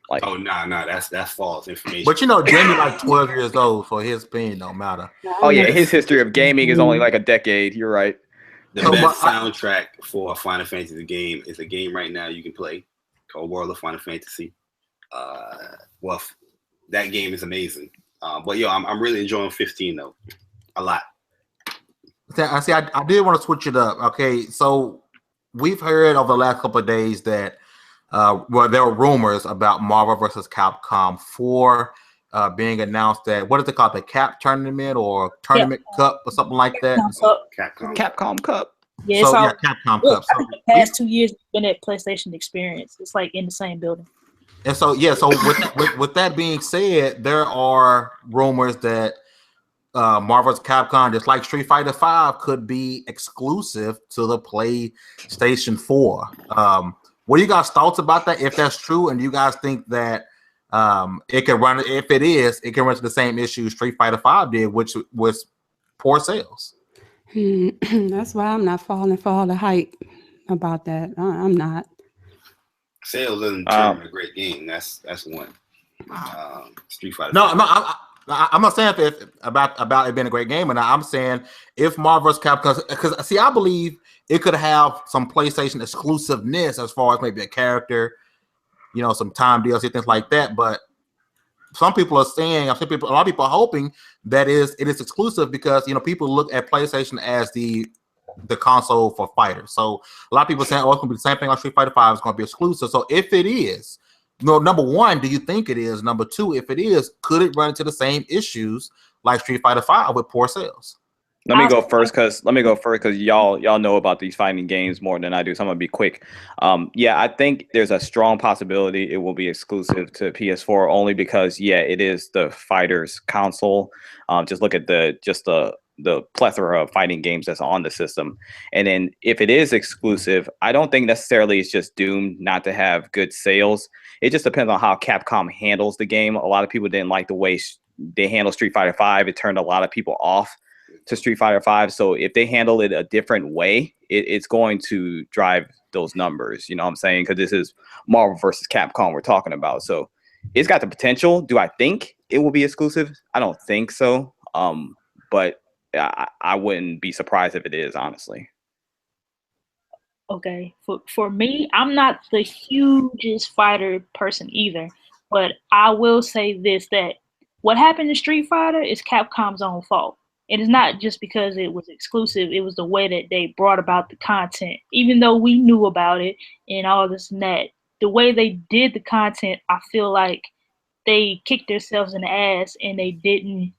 [SPEAKER 2] Like,
[SPEAKER 5] Oh no, that's false information.
[SPEAKER 1] But Jamie like 12 years old, so his opinion don't matter.
[SPEAKER 2] oh yeah, his history of gaming is only like a decade. You're right.
[SPEAKER 5] The best soundtrack for a Final Fantasy game is a game right now you can play called World of Final Fantasy. Well, that game is amazing. But I'm really enjoying 15 though, a lot.
[SPEAKER 1] I did want to switch it up. Okay, so we've heard over the last couple of days that there were rumors about Marvel vs. Capcom 4 being announced that, what is it called, the Cap Tournament or Tournament Cup or something like that?
[SPEAKER 2] Capcom Cup.
[SPEAKER 4] Yeah,
[SPEAKER 1] So,
[SPEAKER 4] it's
[SPEAKER 1] Capcom Cup. So,
[SPEAKER 4] the past 2 years it's been at PlayStation Experience. It's like in the same building.
[SPEAKER 1] And so, with that being said, there are rumors that Marvel's Capcom, just like Street Fighter V, could be exclusive to the PlayStation 4. What are you guys' thoughts about that? If that's true, and do you guys think that it can run? If it is, it can run into the same issue Street Fighter V did, which was poor sales.
[SPEAKER 3] That's why I'm not falling for all the hype about that. I'm not.
[SPEAKER 5] Sales doesn't determine a great game. That's one. Street Fighter.
[SPEAKER 1] No, I'm not saying if about it being a great game, and I'm saying if Marvel's Capcom, because see, I believe it could have some PlayStation exclusiveness as far as maybe a character, some time DLC, things like that. But some people are saying, a lot of people are hoping that it is exclusive because people look at PlayStation as the console for fighters. So a lot of people are saying, oh, it's going to be the same thing on Street Fighter V. It's going to be exclusive. So if it is, number one, do you think it is? Number two, if it is, could it run into the same issues like Street Fighter V with poor sales?
[SPEAKER 2] Let me go first because y'all know about these fighting games more than I do, so I'm gonna be quick. Yeah, I think there's a strong possibility it will be exclusive to PS4 only because it is the fighters console. Just look at the plethora of fighting games that's on the system, and then if it is exclusive, I don't think necessarily it's just doomed not to have good sales. It just depends on how Capcom handles the game. A lot of people didn't like the way they handle Street Fighter V. It turned a lot of people off to Street Fighter V. So if they handle it a different way, it's going to drive those numbers. You know what I'm saying? Because this is Marvel versus Capcom we're talking about. So it's got the potential. Do I think it will be exclusive? I don't think so. But I wouldn't be surprised if it is, honestly.
[SPEAKER 4] Okay, for me, I'm not the hugest fighter person either, but I will say this, that what happened to Street Fighter is Capcom's own fault. It is not just because it was exclusive, it was the way that they brought about the content. Even though we knew about it and all this and that, the way they did the content, I feel like they kicked themselves in the ass and they didn't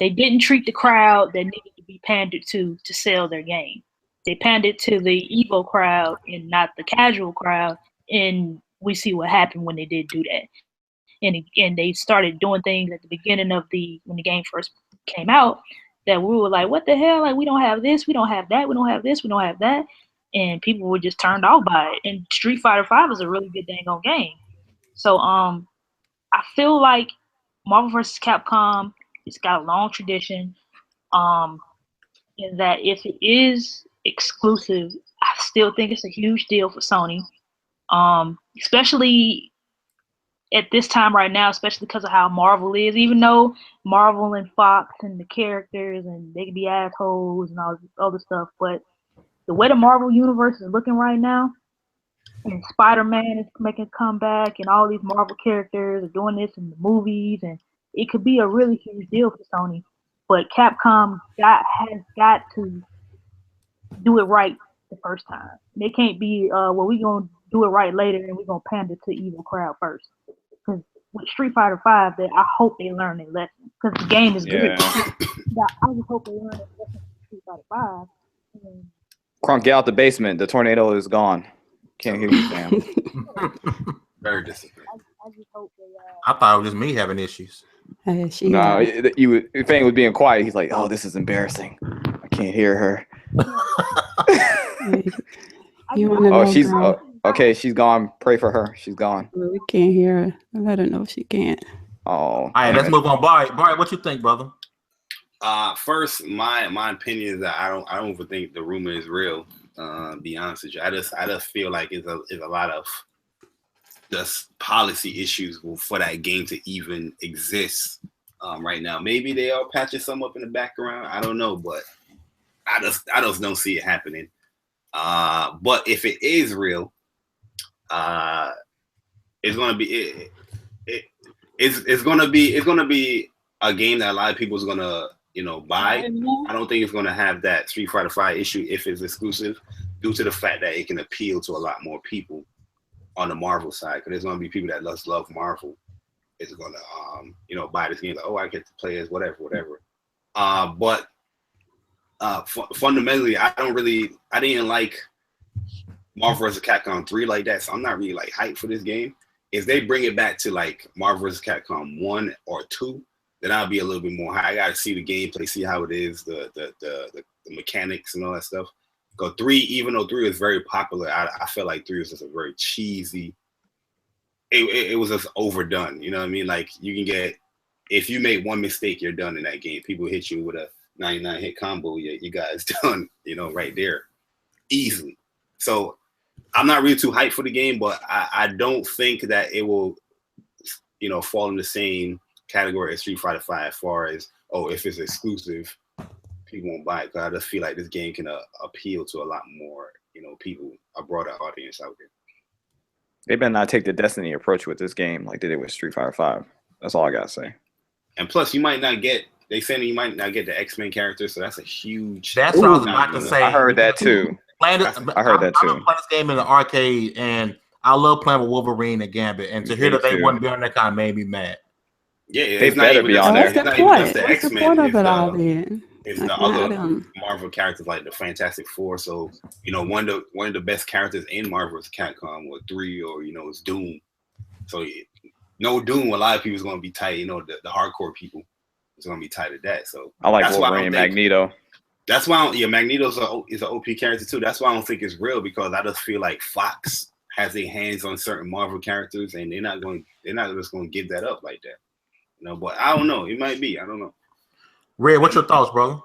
[SPEAKER 4] they didn't treat the crowd that needed to be pandered to sell their game. They pandered to the Evo crowd and not the casual crowd, and we see what happened when they did do that. And they started doing things at the beginning of when the game first came out that we were like, what the hell? Like, we don't have this, we don't have that, we don't have this, we don't have that. And people were just turned off by it. And Street Fighter V is a really good dang on game. So I feel like Marvel vs. Capcom, it's got a long tradition. In that if it is exclusive, I still think it's a huge deal for Sony. Especially at this time right now, especially because of how Marvel is, even though Marvel and Fox and the characters and they can be assholes and all this other stuff, but the way the Marvel universe is looking right now, and Spider-Man is making a comeback, and all these Marvel characters are doing this in the movies, and it could be a really huge deal for Sony. But Capcom has got to do it right the first time. They can't be, well, we're going to do it right later, and we're going to pander to evil crowd first. Because with Street Fighter V, I hope they learn their lesson, because the game is good. I just hope they learn their lesson with Street Fighter V.
[SPEAKER 2] Crunk, get out the basement. The tornado is gone. Can't hear you, Sam.
[SPEAKER 5] Very disciplined.
[SPEAKER 4] I just hope they.
[SPEAKER 1] I thought it was just me having issues.
[SPEAKER 2] No, Fang was being quiet. He's like, "Oh, this is embarrassing. I can't hear her." She's okay. She's gone. Pray for her. She's gone.
[SPEAKER 3] We can't hear her. Let her know she can't.
[SPEAKER 2] Oh,
[SPEAKER 1] all right. Let's move on. Barry, what you think, brother?
[SPEAKER 5] First, my opinion is that I don't even think the rumor is real. Be honest with you, I just feel like it's a lot of just policy issues for that game to even exist right now. Maybe they are patching some up in the background. I don't know, but I just don't see it happening. But if it is real, it's gonna be it's gonna be a game that a lot of people is gonna buy. I don't think it's gonna have that Street Fighter V issue if it's exclusive, due to the fact that it can appeal to a lot more people on the Marvel side. Because there's gonna be people that love Marvel. It's gonna buy this game, like, oh, I get to play as whatever. But fundamentally, I didn't like Marvel vs. Capcom 3 like that, so I'm not really like hyped for this game. If they bring it back to like Marvel vs. Capcom 1 or 2, then I'll be a little bit more high. I gotta see the gameplay, see how it is, the mechanics and all that stuff. Go 3, even though 3 is very popular, I feel like 3 was just a very cheesy. It was just overdone. You know what I mean? Like, you can get, if you make one mistake, you're done in that game. People hit you with a 99 hit combo, you guys done. Right there, easily. So I'm not really too hyped for the game, but I don't think that it will, fall in the same category as Street Fighter V as far as, if it's exclusive, people won't buy it. Because I just feel like this game can appeal to a lot more, people, a broader audience out there.
[SPEAKER 2] They better not take the Destiny approach with this game like they did with Street Fighter V. That's all I gotta say.
[SPEAKER 5] And plus, you might not get. They saying you might not get the X-Men characters, so that's a huge.
[SPEAKER 1] That's what I was about to say.
[SPEAKER 2] I heard that too. I heard that too.
[SPEAKER 1] I'm playing this game in the arcade, and I love playing with Wolverine and Gambit. And to hear that they wouldn't be on that kind of made me mad.
[SPEAKER 5] Yeah,
[SPEAKER 2] they better be on there.
[SPEAKER 3] What's the point? What's the point of it all then?
[SPEAKER 5] It's the other Marvel characters like the Fantastic Four. So one of the best characters in Marvel is Capcom, or 3, or it's Doom. So no Doom, a lot of people is going to be tight. The hardcore people is going to be tight at that. So
[SPEAKER 2] I like Wolverine and Magneto.
[SPEAKER 5] That's why Magneto's is an OP character too. That's why I don't think it's real, because I just feel like Fox has their hands on certain Marvel characters, and they're not just going to give that up like that. But I don't know. It might be. I don't know.
[SPEAKER 1] Red, what's your thoughts, brother?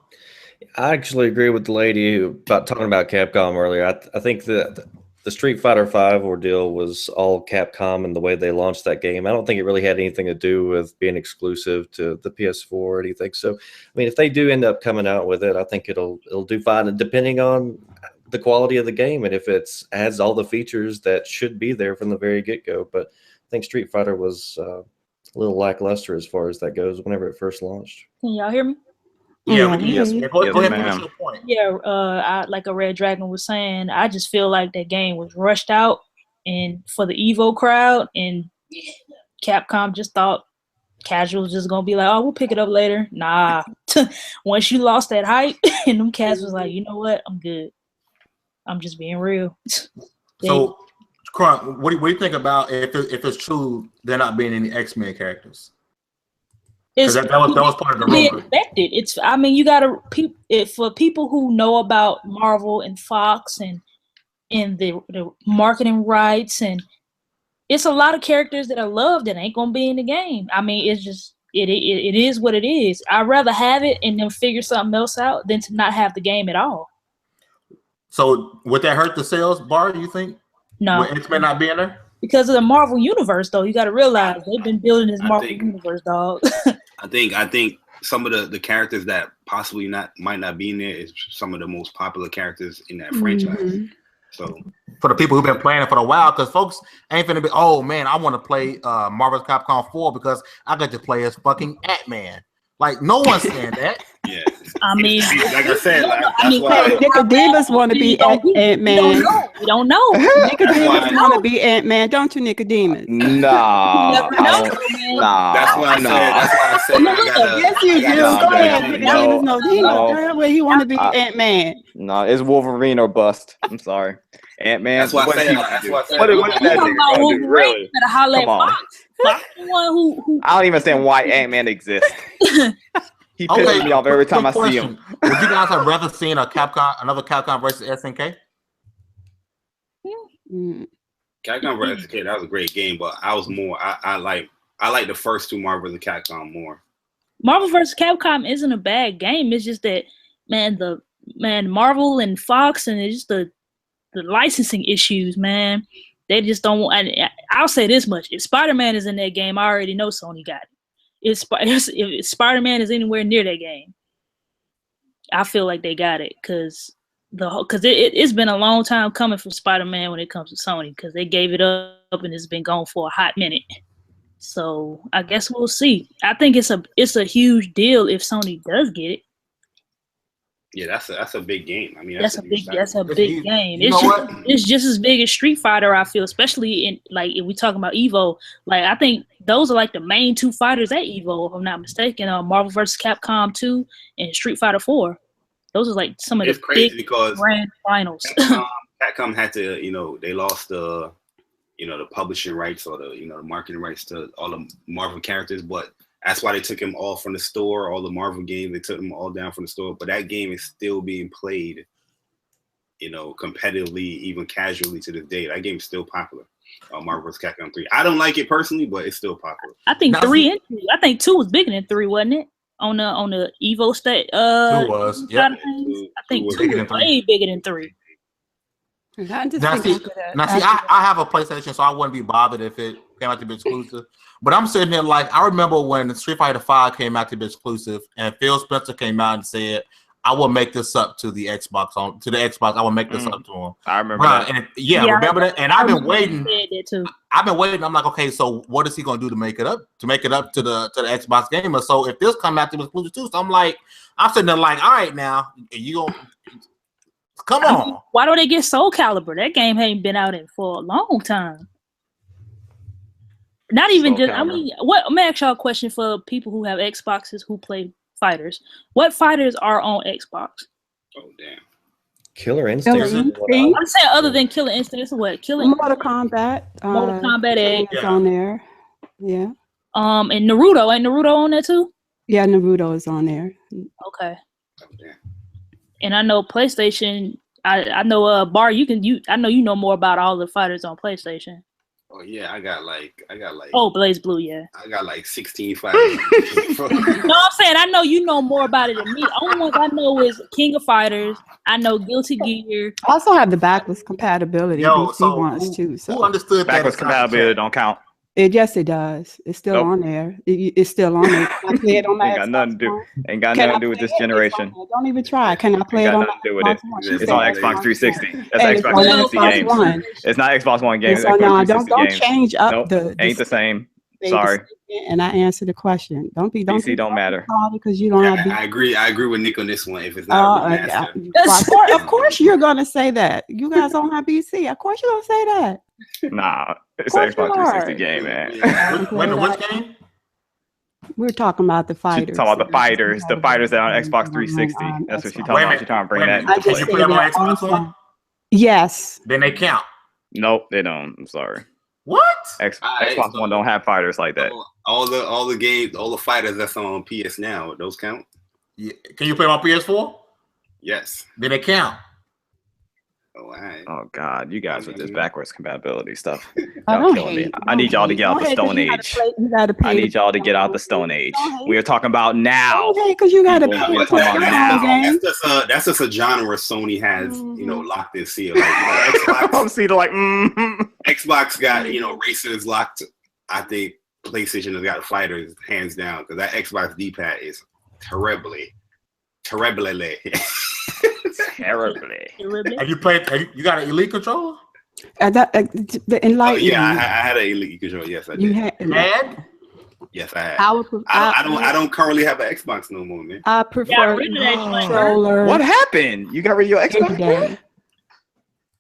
[SPEAKER 6] I actually agree with the lady about talking about Capcom earlier. I think that the Street Fighter V ordeal was all Capcom and the way they launched that game. I don't think it really had anything to do with being exclusive to the PS4 or anything. So, I mean, if they do end up coming out with it, I think it'll do fine, depending on the quality of the game and if it has all the features that should be there from the very get-go. But I think Street Fighter was a little lackluster as far as that goes whenever it first launched.
[SPEAKER 4] Can y'all hear me?
[SPEAKER 1] Yeah, yes. Go ahead, finish your point.
[SPEAKER 4] Yeah, like a RedDragon was saying, I just feel like that game was rushed out and for the Evo crowd, and Capcom just thought casuals just gonna be like, oh, we'll pick it up later. Nah. Once you lost that hype, and them cats was like, you know what? I'm good. I'm just being real.
[SPEAKER 1] So, Crunk, what do you think about if it's true there not being any X-Men characters? That was part of the rumor.
[SPEAKER 4] Expected. It's. I mean, you gotta for people who know about Marvel and Fox and the marketing rights, and it's a lot of characters that I love that ain't gonna be in the game. I mean, it's just it is what it is. I'd rather have it and then figure something else out than to not have the game at all.
[SPEAKER 1] So would that hurt the sales, Bar? Do you think?
[SPEAKER 4] No,
[SPEAKER 1] X-Men not being there
[SPEAKER 4] because of the Marvel universe. Though you got to realize they've been building this Marvel universe, dog.
[SPEAKER 5] I think some of the characters that possibly might not be in there is some of the most popular characters in that franchise. So
[SPEAKER 1] for the people who've been playing it for a while, because folks ain't finna be, oh man, I want to play Marvel's Capcom 4 because I get to play as fucking Ant-Man. Like no one's saying that.
[SPEAKER 5] Yeah,
[SPEAKER 4] I mean,
[SPEAKER 5] like I said,
[SPEAKER 3] Nickodemus want to be Ant-Man.
[SPEAKER 4] We don't know.
[SPEAKER 3] Nickodemus want to be Ant-Man, don't you, Nickodemus?
[SPEAKER 2] Nah.
[SPEAKER 5] That's why I said.
[SPEAKER 3] Yes, you do. Go ahead. Nickodemus knows he want to be Ant-Man.
[SPEAKER 2] No, it's Wolverine or bust. I'm sorry. Ant-Man.
[SPEAKER 5] That's what I said.
[SPEAKER 2] What is that nigga gonna do? Really? Come on.
[SPEAKER 4] Who
[SPEAKER 2] I don't even understand why Ant-Man exists. He pisses me off every time I see him.
[SPEAKER 1] Would you guys have rather seen another Capcom versus SNK?
[SPEAKER 5] Capcom versus SNK, that was a great game, but I was more. I like the first two Marvel vs. Capcom more.
[SPEAKER 4] Marvel vs. Capcom isn't a bad game. It's just that Marvel and Fox and it's just the licensing issues, man. They just don't want. I'll say this much: if Spider-Man is in that game, I already know Sony got it. If Spider-Man is anywhere near that game, I feel like they got it because it's been a long time coming from Spider-Man when it comes to Sony because they gave it up and it's been gone for a hot minute. So I guess we'll see. I think it's a huge deal if Sony does get it.
[SPEAKER 5] Yeah, that's a big game. I mean,
[SPEAKER 4] that's a big game.
[SPEAKER 1] It's
[SPEAKER 4] it's just as big as Street Fighter. I feel, especially in like if we talking about Evo. Like I think those are like the main two fighters at Evo, if I'm not mistaken. Marvel vs. Capcom 2 and Street Fighter 4. Those are like some of the big grand finals.
[SPEAKER 5] Capcom had to, they lost the publishing rights or the marketing rights to all the Marvel characters, but that's why they took him all from the store. All the Marvel games, they took them all down from the store. But that game is still being played, competitively, even casually to this day. That game's still popular. Marvel vs. Capcom 3. I don't like it personally, but it's still popular.
[SPEAKER 4] I think 3 and 2. I think 2 was bigger than 3, wasn't it? On the Evo state. 2
[SPEAKER 1] was. Yeah.
[SPEAKER 4] I think 2 was way bigger than 3.
[SPEAKER 1] I have a PlayStation, so I wouldn't be bothered if it came out to be exclusive. But I'm sitting here like I remember when Street Fighter 5 came out to be exclusive, and Phil Spencer came out and said, "I will make this up to the Xbox. I will make this up to him."
[SPEAKER 2] I remember that.
[SPEAKER 1] And remember that. And I've been waiting. I'm like, okay, so what is he going to do to make it up? To make it up to the Xbox gamer? So if this come out to be exclusive too, so I'm sitting there like, all right, now you gonna. Come on.
[SPEAKER 4] Why don't they get Soul Calibur? That game ain't been out in for a long time. Not even just. I mean, let me ask y'all a question for people who have Xboxes who play fighters. What fighters are on Xbox?
[SPEAKER 5] Oh damn.
[SPEAKER 6] Killer Instinct.
[SPEAKER 4] I'm saying other than Killer Instinct, what?
[SPEAKER 3] Mortal Kombat.
[SPEAKER 4] Mortal Kombat X
[SPEAKER 3] is on there. Yeah.
[SPEAKER 4] And Naruto. Ain't Naruto on there too?
[SPEAKER 3] Yeah, Naruto is on there.
[SPEAKER 4] Okay.
[SPEAKER 5] Oh damn.
[SPEAKER 4] And I know PlayStation. I know Bar. I know you know more about all the fighters on PlayStation.
[SPEAKER 5] Oh yeah, I got like.
[SPEAKER 4] Oh, Blaze Blue, yeah.
[SPEAKER 5] I got like 16 fighters.
[SPEAKER 4] No, I'm saying I know you know more about it than me. The only ones I know is King of Fighters. I know Guilty Gear.
[SPEAKER 3] I also have the backwards compatibility.
[SPEAKER 1] So
[SPEAKER 3] ones too. So
[SPEAKER 1] who understood
[SPEAKER 2] backwards compatibility don't count.
[SPEAKER 3] Yes, it does. It's still on there. It's still on there. Can I play it on my
[SPEAKER 2] Ain't got nothing to do with this generation.
[SPEAKER 3] Don't even try. Can I play it on my Xbox One?
[SPEAKER 2] It's on Xbox 360. That's Xbox 360 game. It's not Xbox One game.
[SPEAKER 3] So no, don't change up the.
[SPEAKER 2] Ain't the same. Sorry.
[SPEAKER 3] And I answered the question. Don't
[SPEAKER 2] PC don't matter
[SPEAKER 3] because you don't have.
[SPEAKER 5] I agree with Nick on this one. If it's not
[SPEAKER 3] of course you're gonna say that. You guys don't have PC. Of course you're gonna say that.
[SPEAKER 2] Nah, it's an Xbox 360 game, man.
[SPEAKER 1] Which game?
[SPEAKER 3] We're talking about the fighters.
[SPEAKER 2] She's talking about the fighters that are on Xbox 360. That's what she's talking about. She's trying to bring that.
[SPEAKER 1] Can you play them on Xbox One?
[SPEAKER 3] Yes.
[SPEAKER 1] Then they count.
[SPEAKER 2] Nope, they don't. I'm sorry.
[SPEAKER 1] What?
[SPEAKER 2] Xbox One don't have fighters like that.
[SPEAKER 5] All the games, all the fighters that's on PS now, those count?
[SPEAKER 1] Yeah. Can you play them on PS4?
[SPEAKER 5] Yes.
[SPEAKER 1] Then they count.
[SPEAKER 5] Oh, all right.
[SPEAKER 2] Oh God, you guys with this backwards compatibility stuff.
[SPEAKER 3] I
[SPEAKER 2] Y'all killing me. I need y'all to get out the Stone Age. I need y'all to get out the Stone Age. We are talking about now.
[SPEAKER 3] Okay, because you got to pay.
[SPEAKER 2] We're talking about now.
[SPEAKER 5] That's just a genre Sony has, locked in seal. Like, Xbox, Xbox got, racers locked. I think PlayStation has got fighters hands down because that Xbox D-pad is terribly.
[SPEAKER 2] Terribly.
[SPEAKER 1] Have you played? You got an Elite controller?
[SPEAKER 5] I had an Elite controller. Yes, I did.
[SPEAKER 3] You had?
[SPEAKER 5] Yes, I had. I don't currently have an Xbox no more, man.
[SPEAKER 3] I prefer controller.
[SPEAKER 2] What happened? You got rid of your Xbox?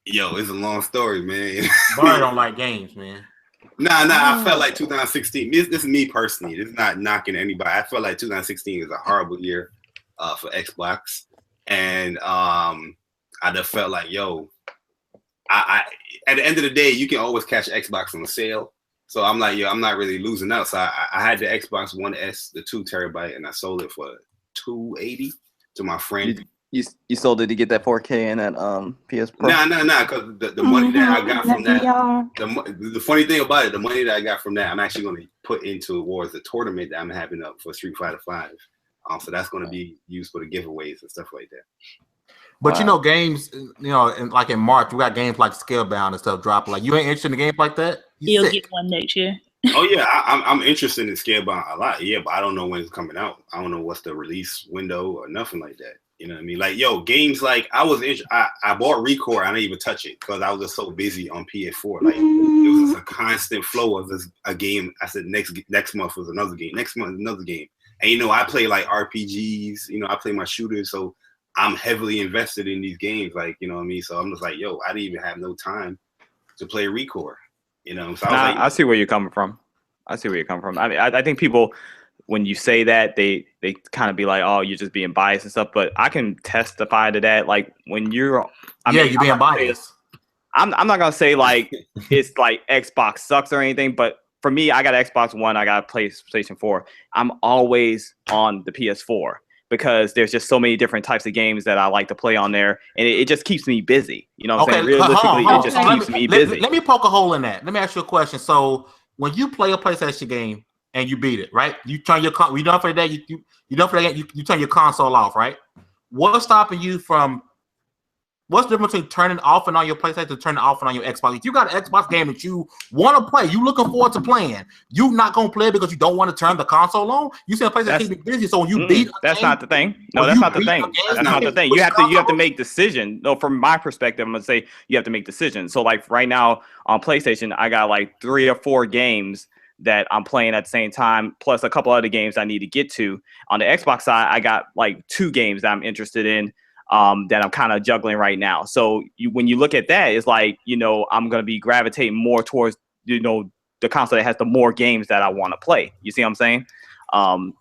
[SPEAKER 5] Yo, it's a long story, man.
[SPEAKER 1] Barry don't like games, man.
[SPEAKER 5] Nah. I felt like 2016. This is me personally. This is not knocking anybody. I felt like 2016 is a horrible year for Xbox. And I just felt like, I at the end of the day, you can always catch Xbox on sale. So I'm like, I'm not really losing out. So I had the Xbox One S, the 2 terabyte, and I sold it for $280 to my friend.
[SPEAKER 2] You sold it to get that 4K and that PS Pro?
[SPEAKER 5] Nah, because the money that I got from that, the funny thing about it, the money that I got from that, I'm actually going to put towards the tournament that I'm having up for Street Fighter 5. So that's going to be used for the giveaways and stuff like that.
[SPEAKER 1] But games, and like in March, we got games like Scalebound and stuff dropping. Like, you ain't interested in games like that?
[SPEAKER 4] You'll get one next year.
[SPEAKER 5] Oh yeah, I'm interested in Scalebound a lot. Yeah, but I don't know when it's coming out. I don't know what's the release window or nothing like that. You know what I mean? Like, games like I bought Recore. I didn't even touch it because I was just so busy on PS4. Like, it was just a constant flow of a game. I said next month was another game. Next month another game. And I play like RPGs. I play my shooters, so I'm heavily invested in these games. like, you know what I mean? So I'm just like, I didn't even have no time to play Recore. So I
[SPEAKER 2] see where you're coming from. I mean, I think people, when you say that, they kind of be like, oh, you're just being biased and stuff. But I can testify to that. Like, when you're
[SPEAKER 1] being biased.
[SPEAKER 2] I'm not gonna say like it's like Xbox sucks or anything, but for me, I got an Xbox One, I got a PlayStation 4. I'm always on the PS4 because there's just so many different types of games that I like to play on there, and it just keeps me busy. You know what I'm saying? Realistically, it just keeps me busy.
[SPEAKER 1] Let me poke a hole in that. Let me ask you a question. So when you play a PlayStation game and you beat it, right? You turn your you done for that? You done for that? You turn your console off, right? What's stopping you from? What's the difference between turning off and on your PlayStation and turning off and on your Xbox? If you got an Xbox game that you want to play, you looking forward to playing, you not going to play it because you don't want to turn the console on? You said PlayStation keep me busy, so when you beat
[SPEAKER 2] that's not the thing. No, that's not the thing. That's not the thing. You have to make decisions. No, from my perspective, I'm going to say you have to make decisions. So like right now on PlayStation, I got like 3 or 4 games that I'm playing at the same time, plus a couple other games I need to get to. On the Xbox side, I got like 2 games that I'm interested in. That I'm kind of juggling right now. So when you look at that, it's like, I'm going to be gravitating more towards, the console that has the more games that I want to play. You see what I'm saying?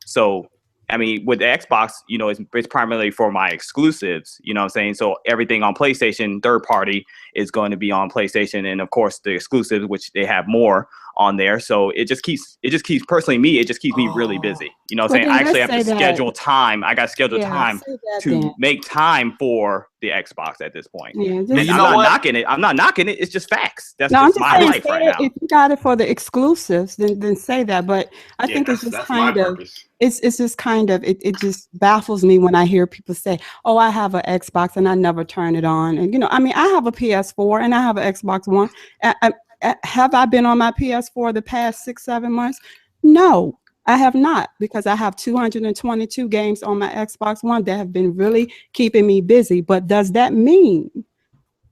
[SPEAKER 2] So, I mean, with the Xbox, it's primarily for my exclusives, you know what I'm saying? So everything on PlayStation, third party, is going to be on PlayStation. And of course, the exclusives, which they have more on there. So it just keeps personally me, it just keeps me really busy. You know what I'm saying? I actually have to schedule time. I got to schedule time to make time for the Xbox at this point.
[SPEAKER 3] Yeah,
[SPEAKER 2] I'm not knocking it. I'm not knocking it. It's just facts. That's just my life right now.
[SPEAKER 3] If you got it for the exclusives, then say that. But I think it's just kind of, it's just kind of, it just baffles me when I hear people say, oh, I have an Xbox and I never turn it on. And, I mean, I have a PS4 and I have an Xbox One. Have I been on my PS4 the past 6-7 months? No, I have not, because I have 222 games on my Xbox One that have been really keeping me busy. But does that mean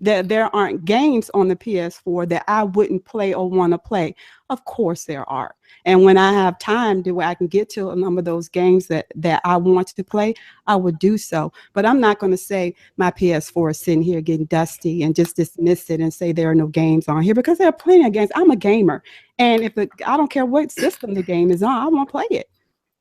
[SPEAKER 3] that there aren't games on the PS4 that I wouldn't play or want to play? Of course there are. And when I have time where I can get to a number of those games that I want to play, I would do so. But I'm not going to say my PS4 is sitting here getting dusty and just dismiss it and say there are no games on here, because there are plenty of games. I'm a gamer. And I don't care what system the game is on, I want to play it.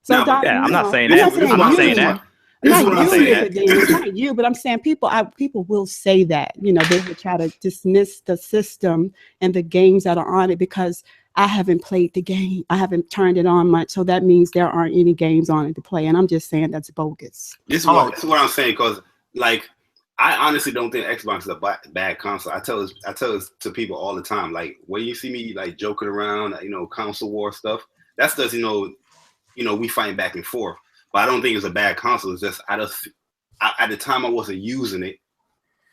[SPEAKER 3] So
[SPEAKER 5] No,
[SPEAKER 3] Doc,
[SPEAKER 2] Yeah, I'm not saying
[SPEAKER 3] I'm
[SPEAKER 2] that.
[SPEAKER 3] not saying
[SPEAKER 2] I'm not
[SPEAKER 3] you.
[SPEAKER 2] saying that.
[SPEAKER 5] This is
[SPEAKER 3] Not
[SPEAKER 5] what I'm
[SPEAKER 3] you,
[SPEAKER 5] saying.
[SPEAKER 3] Nickodemus, not you, but I'm saying people will say that, you know, they will try to dismiss the system and the games that are on it because I haven't played the game. I haven't turned it on much. So that means there aren't any games on it to play. And I'm just saying that's bogus.
[SPEAKER 5] This is what I'm saying, because like I honestly don't think Xbox is a bad console. I tell this to people all the time. Like when you see me like joking around, you know, console war stuff, that's just you know we fighting back and forth. But I don't think it's a bad console. It's just at the time I wasn't using it,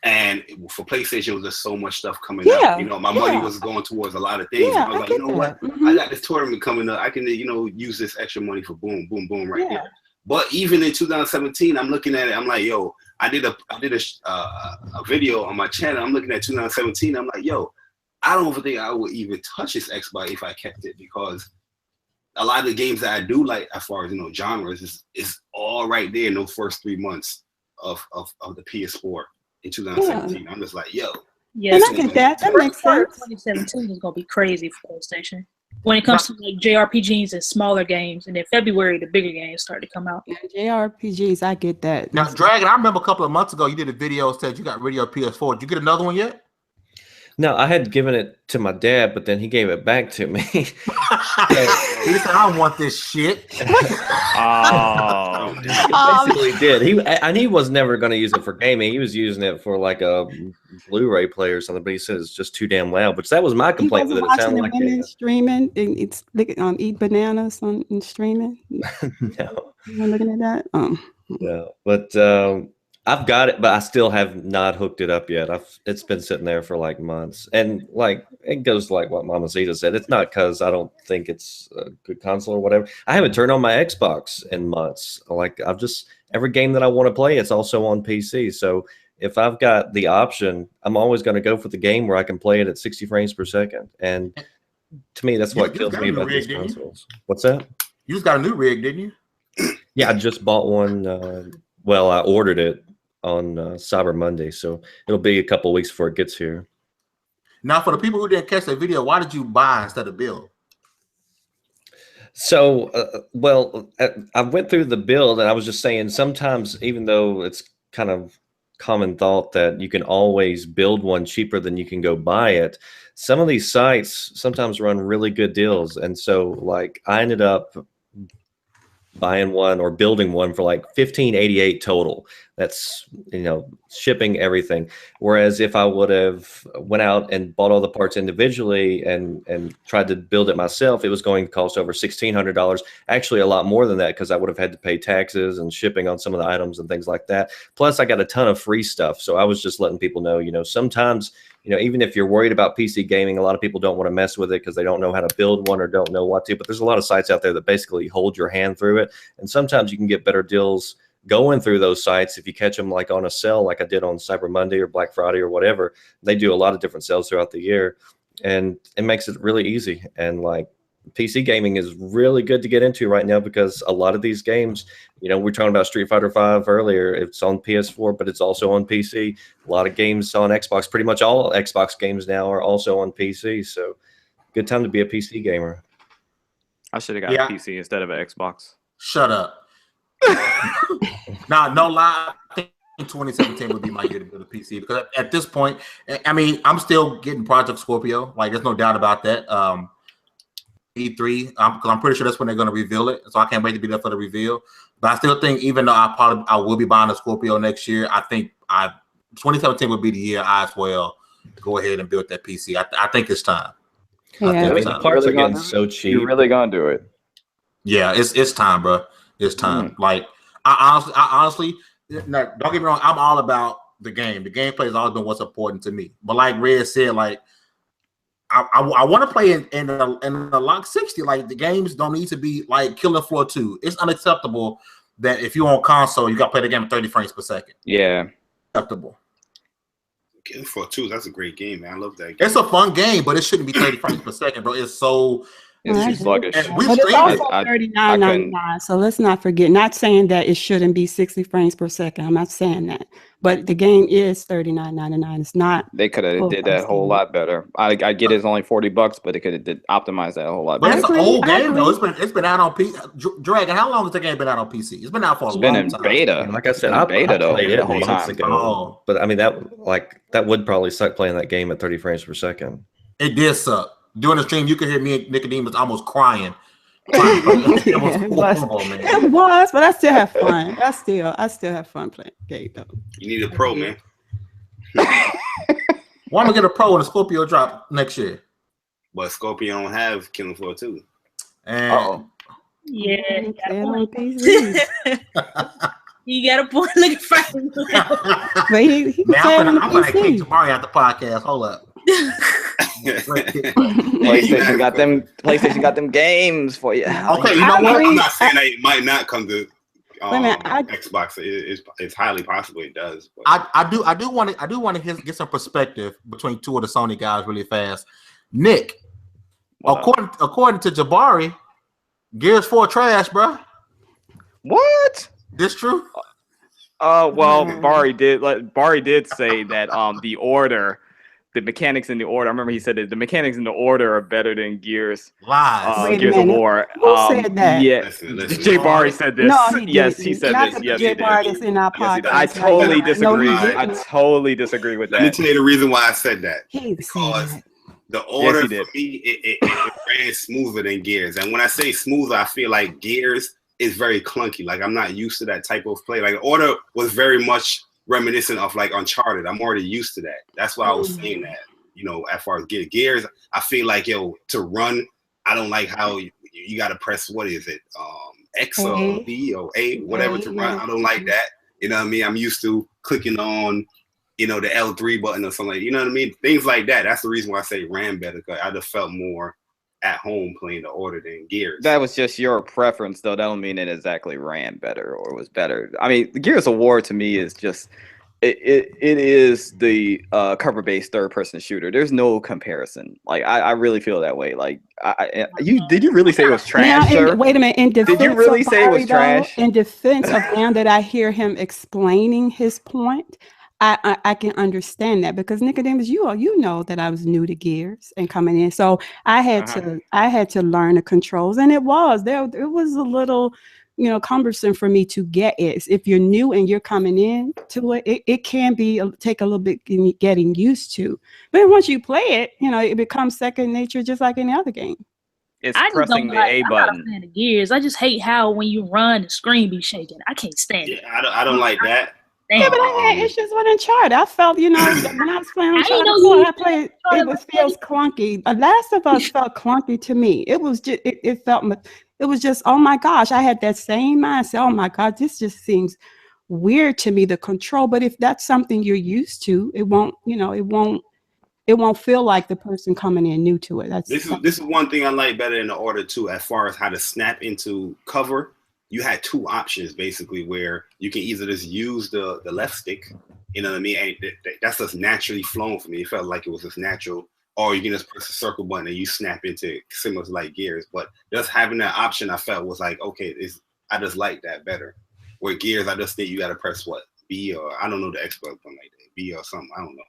[SPEAKER 5] and for PlayStation, it was just so much stuff coming out. You know, my money was going towards a lot of things.
[SPEAKER 3] Yeah,
[SPEAKER 5] I was like, you know what? I got this tournament coming up. I can, you know, use this extra money for boom, boom, boom right here. But even in 2017, I'm looking at it. I'm like, yo, I did a video on my channel. I'm looking at 2017. I'm like, yo, I don't think I would even touch this Xbox if I kept it, because a lot of the games that I do like, as far as, you know, genres, is all right there in those first 3 months of the PS4 in 2017. I'm just like, yo.
[SPEAKER 4] Yeah,
[SPEAKER 3] and I get that. That makes sense.
[SPEAKER 4] 2017 is gonna be crazy for PlayStation when it comes to like JRPGs and smaller games, and in February the bigger games start to come out.
[SPEAKER 3] Yeah, JRPGs, I get that.
[SPEAKER 1] Now, Dragon, I remember a couple of months ago you did a video said you got rid of your PS4. Did you get another one yet?
[SPEAKER 6] No, I had given it to my dad, but then he gave it back to me.
[SPEAKER 1] He said, "I want this shit."
[SPEAKER 2] Oh,
[SPEAKER 6] Basically did. He was never going to use it for gaming. He was using it for like a Blu-ray player or something. But he said it's just too damn loud. Which that was my complaint with it. It sounded like
[SPEAKER 3] women streaming. And it's eat bananas on streaming.
[SPEAKER 6] No,
[SPEAKER 3] You're looking at that.
[SPEAKER 6] no. But I've got it, but I still have not hooked it up yet. It's been sitting there for like months, and like it goes like what MamaCita said. It's not because I don't think it's a good console or whatever. I haven't turned on my Xbox in months. Like every game that I want to play, it's also on PC. So if I've got the option, I'm always going to go for the game where I can play it at 60 frames per second. And to me, that's what kills me about these consoles. What's that?
[SPEAKER 1] You just got a new rig, didn't you?
[SPEAKER 6] Yeah, I just bought one. Well, I ordered it on Cyber Monday, so it'll be a couple of weeks before it gets here.
[SPEAKER 1] Now, for the people who didn't catch that video, why did you buy instead of build?
[SPEAKER 6] So, I went through the build, and I was just saying sometimes, even though it's kind of common thought that you can always build one cheaper than you can go buy it, some of these sites sometimes run really good deals, and so like I ended up buying one or building one for like $15.88 total. That's, you know, shipping everything. Whereas if I would have went out and bought all the parts individually and tried to build it myself, it was going to cost over $1,600. Actually, a lot more than that, because I would have had to pay taxes and shipping on some of the items and things like that. Plus, I got a ton of free stuff. So I was just letting people know, you know, sometimes, you know, even if you're worried about PC gaming, a lot of people don't want to mess with it because they don't know how to build one or don't know what to. But there's a lot of sites out there that basically hold your hand through it. And sometimes you can get better deals going through those sites if you catch them like on a sale, like I did on Cyber Monday or Black Friday or whatever. They do a lot of different sales throughout the year, and it makes it really easy. And like PC gaming is really good to get into right now, because a lot of these games, you know, we're talking about Street Fighter V earlier. It's on PS4, but it's also on PC. A lot of games on Xbox. Pretty much all Xbox games now are also on PC. So good time to be a PC gamer.
[SPEAKER 2] I should have got a PC instead of an Xbox.
[SPEAKER 1] Shut up. Nah, no lie. I think 2017 would be my year to build a PC, because at this point, I mean, I'm still getting Project Scorpio. Like, there's no doubt about that. E3, because I'm pretty sure that's when they're going to reveal it. So I can't wait to be there for the reveal. But I still think, even though I will be buying a Scorpio next year, I think 2017 would be the year I as well go ahead and build that PC. I think it's time.
[SPEAKER 3] Yeah.
[SPEAKER 6] The parts are getting so cheap.
[SPEAKER 7] You're really gonna do it?
[SPEAKER 1] Yeah, it's time, bro. It's time. Like, I honestly, no, don't get me wrong. I'm all about the game. The gameplay has always been what's important to me. But like Red said, like, I want to play in the lock 60. Like, the games don't need to be like Killing Floor 2. It's unacceptable that if you're on console, you got to play the game at 30 frames per second.
[SPEAKER 2] Yeah.
[SPEAKER 1] Acceptable.
[SPEAKER 5] Killing Floor 2, that's a great game, man. I love that game.
[SPEAKER 1] It's a fun game, but it shouldn't be 30 frames per second, bro. It's so,
[SPEAKER 2] It's too sluggish.
[SPEAKER 3] But it's also $39.99. So let's not forget. Not saying that it shouldn't be 60 frames per second. I'm not saying that. But the game is $39.99. It's not.
[SPEAKER 2] They could have did that a whole lot better. I get it's only $40, but they could have optimized that a whole lot better.
[SPEAKER 1] But it's an old game though. It's been out on PC. Dragon, how long has the game been out on PC? It's been out for a long time.
[SPEAKER 2] It's been in beta.
[SPEAKER 6] Like I said, I played it the whole time ago.
[SPEAKER 1] Oh.
[SPEAKER 6] But I mean that would probably suck playing that game at 30 frames per second.
[SPEAKER 1] It did suck. During the stream, you could hear me and Nickodemus almost crying. It
[SPEAKER 3] was, but I still have fun. I still have fun playing the game though.
[SPEAKER 5] You need a pro, man.
[SPEAKER 1] Why am I get a pro when the Scorpio drop next year?
[SPEAKER 5] But Scorpio don't have Killing Floor 2.
[SPEAKER 1] And
[SPEAKER 4] yeah, you got a point. Look at Frank.
[SPEAKER 3] But he
[SPEAKER 1] I'm gonna kick JayBari out the podcast. Hold up.
[SPEAKER 2] PlayStation got them games for you.
[SPEAKER 5] Okay, you know what? I'm not saying that it might not come to Xbox. It's highly possible it does. But.
[SPEAKER 1] I do want to get some perspective between two of the Sony guys really fast. Nick, according to JayBari, Gears 4 trash, bro.
[SPEAKER 2] What?
[SPEAKER 1] This true?
[SPEAKER 2] Well, Bari did say that the mechanics in the order. I remember he said that the mechanics in the order are better than Gears.
[SPEAKER 1] Lies.
[SPEAKER 2] Gears of War.
[SPEAKER 3] Who said that?
[SPEAKER 2] Yeah, JayBari said this.
[SPEAKER 3] No,
[SPEAKER 2] he said
[SPEAKER 3] not
[SPEAKER 2] this. Yes,
[SPEAKER 3] JayBari is in our podcast.
[SPEAKER 2] I totally disagree.
[SPEAKER 3] No,
[SPEAKER 2] I totally disagree with that.
[SPEAKER 5] Let me tell you the reason why I said that. Because the order for me, it ran smoother than Gears. And when I say smoother, I feel like Gears is very clunky. Like I'm not used to that type of play. Like the order was very much reminiscent of like Uncharted. I'm already used to that. That's why I was saying that. You know, as far as Gears, I feel like to run, I don't like how you got to press what is it, X or B or A, whatever to run. I don't like that. You know what I mean? I'm used to clicking on, the L3 button or something. You know what I mean? Things like that. That's the reason why I say ran better, because I just felt more at home playing the order than Gears.
[SPEAKER 2] That was just your preference, though. That don't mean it exactly ran better or was better. I mean, the Gears of War to me is just it is the cover-based third-person shooter. There's no comparison. Like I really feel that way. Like did you really say it was trash, sir?
[SPEAKER 3] Wait a minute. In defense,
[SPEAKER 2] did you really say it was trash?
[SPEAKER 3] In defense of now that I hear him explaining his point, I can understand that, because Nickodemus, you know that I was new to Gears and coming in, so I had to learn the controls, and it was a little cumbersome for me to get it. If you're new and you're coming in to it can take a little bit getting used to, but once you play it, it becomes second nature, just like any other game.
[SPEAKER 2] It's pressing the A button.
[SPEAKER 4] I'm not a fan of Gears. I just hate how when you run, the screen be shaking. I can't stand it.
[SPEAKER 5] I don't like that.
[SPEAKER 3] Yeah, but I had issues with Uncharted. I felt, when I was playing Uncharted, it feels clunky. The Last of Us felt clunky to me. It was just, it was just, oh my gosh, I had that same mindset. Oh my God, this just seems weird to me, the control. But if that's something you're used to, it won't feel like the person coming in new to it. This
[SPEAKER 5] is one thing I like better in the order too, as far as how to snap into cover. You had two options basically, where you can either just use the left stick, you know what I mean? And that's just naturally flown for me. It felt like it was just natural. Or you can just press the circle button and you snap into it, similar to like Gears. But just having that option, I felt was like, okay, I just like that better. Where Gears, I just think you got to press what? B, or I don't know the Xbox one like that, B or something, I don't know.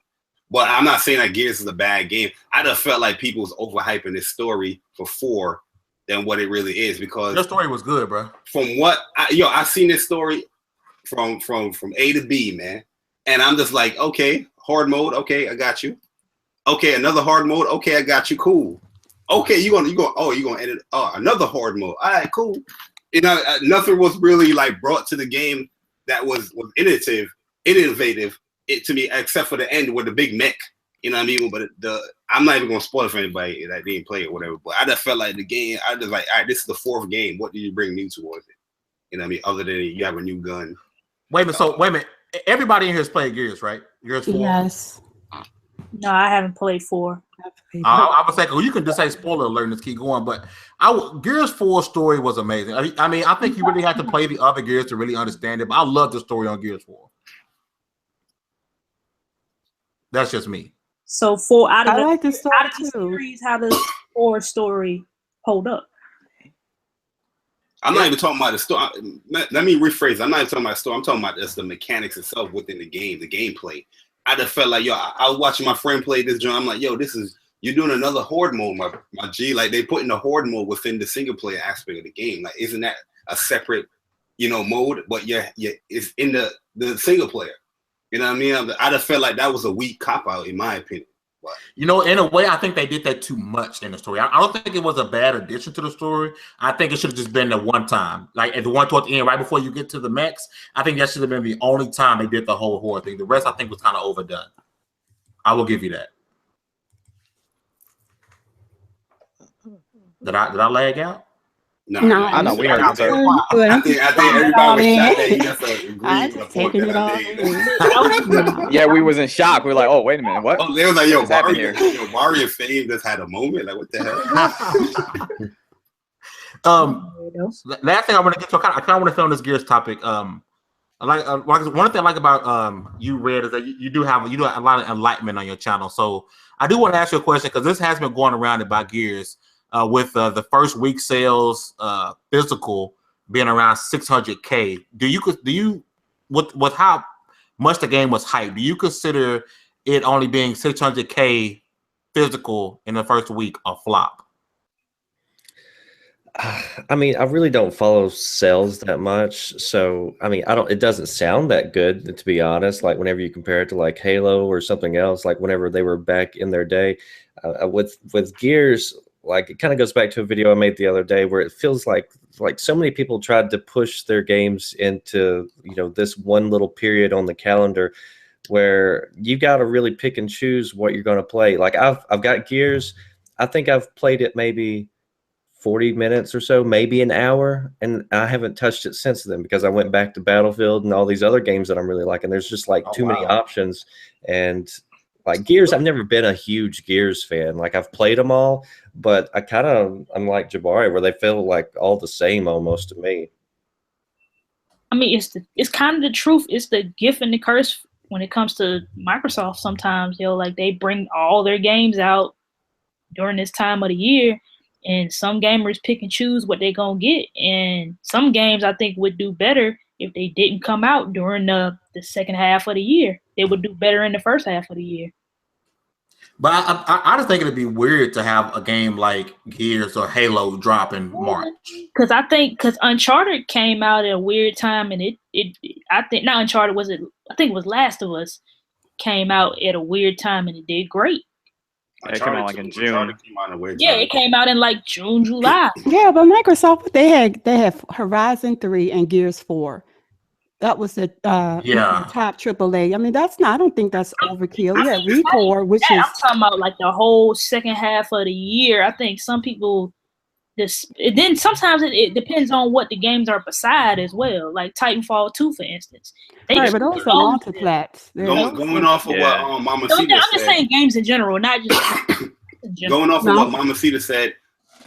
[SPEAKER 5] But I'm not saying that Gears is a bad game. I just felt like people was overhyping this story for 4 than what it really is, because
[SPEAKER 1] your story was good, bro.
[SPEAKER 5] From what I've seen this story from A to B, man, and I'm just like, okay, hard mode, okay, I got you. Okay, another hard mode, okay, I got you, cool. Okay, you gonna edit another hard mode, all right, cool. Nothing was really like brought to the game that was innovative to me, except for the end with the big mech. You know what I mean? But I'm not even gonna spoil it for anybody that didn't play it or whatever. But I just felt like the game, I just like, all right, this is the 4th game. What do you bring new towards it? You know what I mean? Other than you have a new gun.
[SPEAKER 1] Wait a minute. Everybody in here has played Gears, right? Gears 4?
[SPEAKER 3] Yes.
[SPEAKER 4] No, I haven't played 4.
[SPEAKER 1] I was saying, you can just say spoiler alert and just keep going. But Gears 4 story was amazing. I mean, I think you really have to play the other Gears to really understand it. But I love the story on Gears 4. That's just me.
[SPEAKER 4] So 4 out of
[SPEAKER 3] the
[SPEAKER 4] series, how does 4 story hold up.
[SPEAKER 5] I'm not even talking about the story. Let me rephrase. I'm not even talking about the story. I'm talking about just the mechanics itself within the game, the gameplay. I just felt like, yo, I was watching my friend play this joint. I'm like, yo, you're doing another horde mode, my G. Like, they putting the horde mode within the single player aspect of the game. Like, isn't that a separate, mode? But yeah, it's in the single player. You know what I mean? I just felt like that was a weak cop out, in my opinion. But,
[SPEAKER 1] in a way, I think they did that too much in the story. I don't think it was a bad addition to the story. I think it should have just been the one time, like at the one toward the end, right before you get to the mechs. I think that should have been the only time they did the whole horde thing. The rest, I think, was kind of overdone. I will give you that. Did I lag out?
[SPEAKER 2] No, I know we heard you, sir.
[SPEAKER 5] I think everybody was shocked that he just agreed with the point that I made.
[SPEAKER 2] Yeah, we was in shock. We were like, oh, wait a minute, what?
[SPEAKER 5] Oh, they was like, yo, Bari and Fame just had a moment. Like, what the hell?
[SPEAKER 1] Last thing I want to get to, I kind of want to stay on this Gears topic. I like one thing I like about you, Red, is that you do have a lot of enlightenment on your channel. So I do want to ask you a question, because this has been going around about Gears. With the first week sales physical being around 600K, do you with how much the game was hyped, do you consider it only being 600K physical in the first week a flop?
[SPEAKER 6] I mean, I really don't follow sales that much, so I mean, it doesn't sound that good, to be honest. Like, whenever you compare it to like Halo or something else, like whenever they were back in their day, with Gears. Like, it kind of goes back to a video I made the other day where it feels like so many people tried to push their games into, this one little period on the calendar where you got to really pick and choose what you're going to play. Like, I've got Gears. I think I've played it maybe 40 minutes or so, maybe an hour, and I haven't touched it since then because I went back to Battlefield and all these other games that I'm really liking. There's just like too many options. And like Gears, I've never been a huge Gears fan. Like, I've played them all, but I'm like JayBari, where they feel like all the same almost to me.
[SPEAKER 4] I mean, it's kind of the truth. It's the gift and the curse when it comes to Microsoft. Sometimes, like, they bring all their games out during this time of the year, and some gamers pick and choose what they're gonna get. And some games I think would do better if they didn't come out during the second half of the year. They would do better in the first half of the year.
[SPEAKER 1] But I just think it'd be weird to have a game like Gears or Halo drop in March.
[SPEAKER 4] Because Uncharted came out at a weird time, and I think not Uncharted was it. I think it was Last of Us came out at a weird time, and it did great.
[SPEAKER 2] It came out like in June.
[SPEAKER 4] It came out in like June, July.
[SPEAKER 3] Yeah, but Microsoft, they had Horizon 3 and Gears 4. That was the top AAA. I mean, I don't think that's overkill. Yeah, ReCore, which is.
[SPEAKER 4] I'm talking about like the whole second half of the year. I think some people then sometimes it depends on what the games are beside as well. Like Titanfall 2, for instance.
[SPEAKER 3] Right, but those are multiplats.
[SPEAKER 5] Going off of what MamaCita said.
[SPEAKER 4] I'm just saying games in general, not just
[SPEAKER 5] going off of what MamaCita said.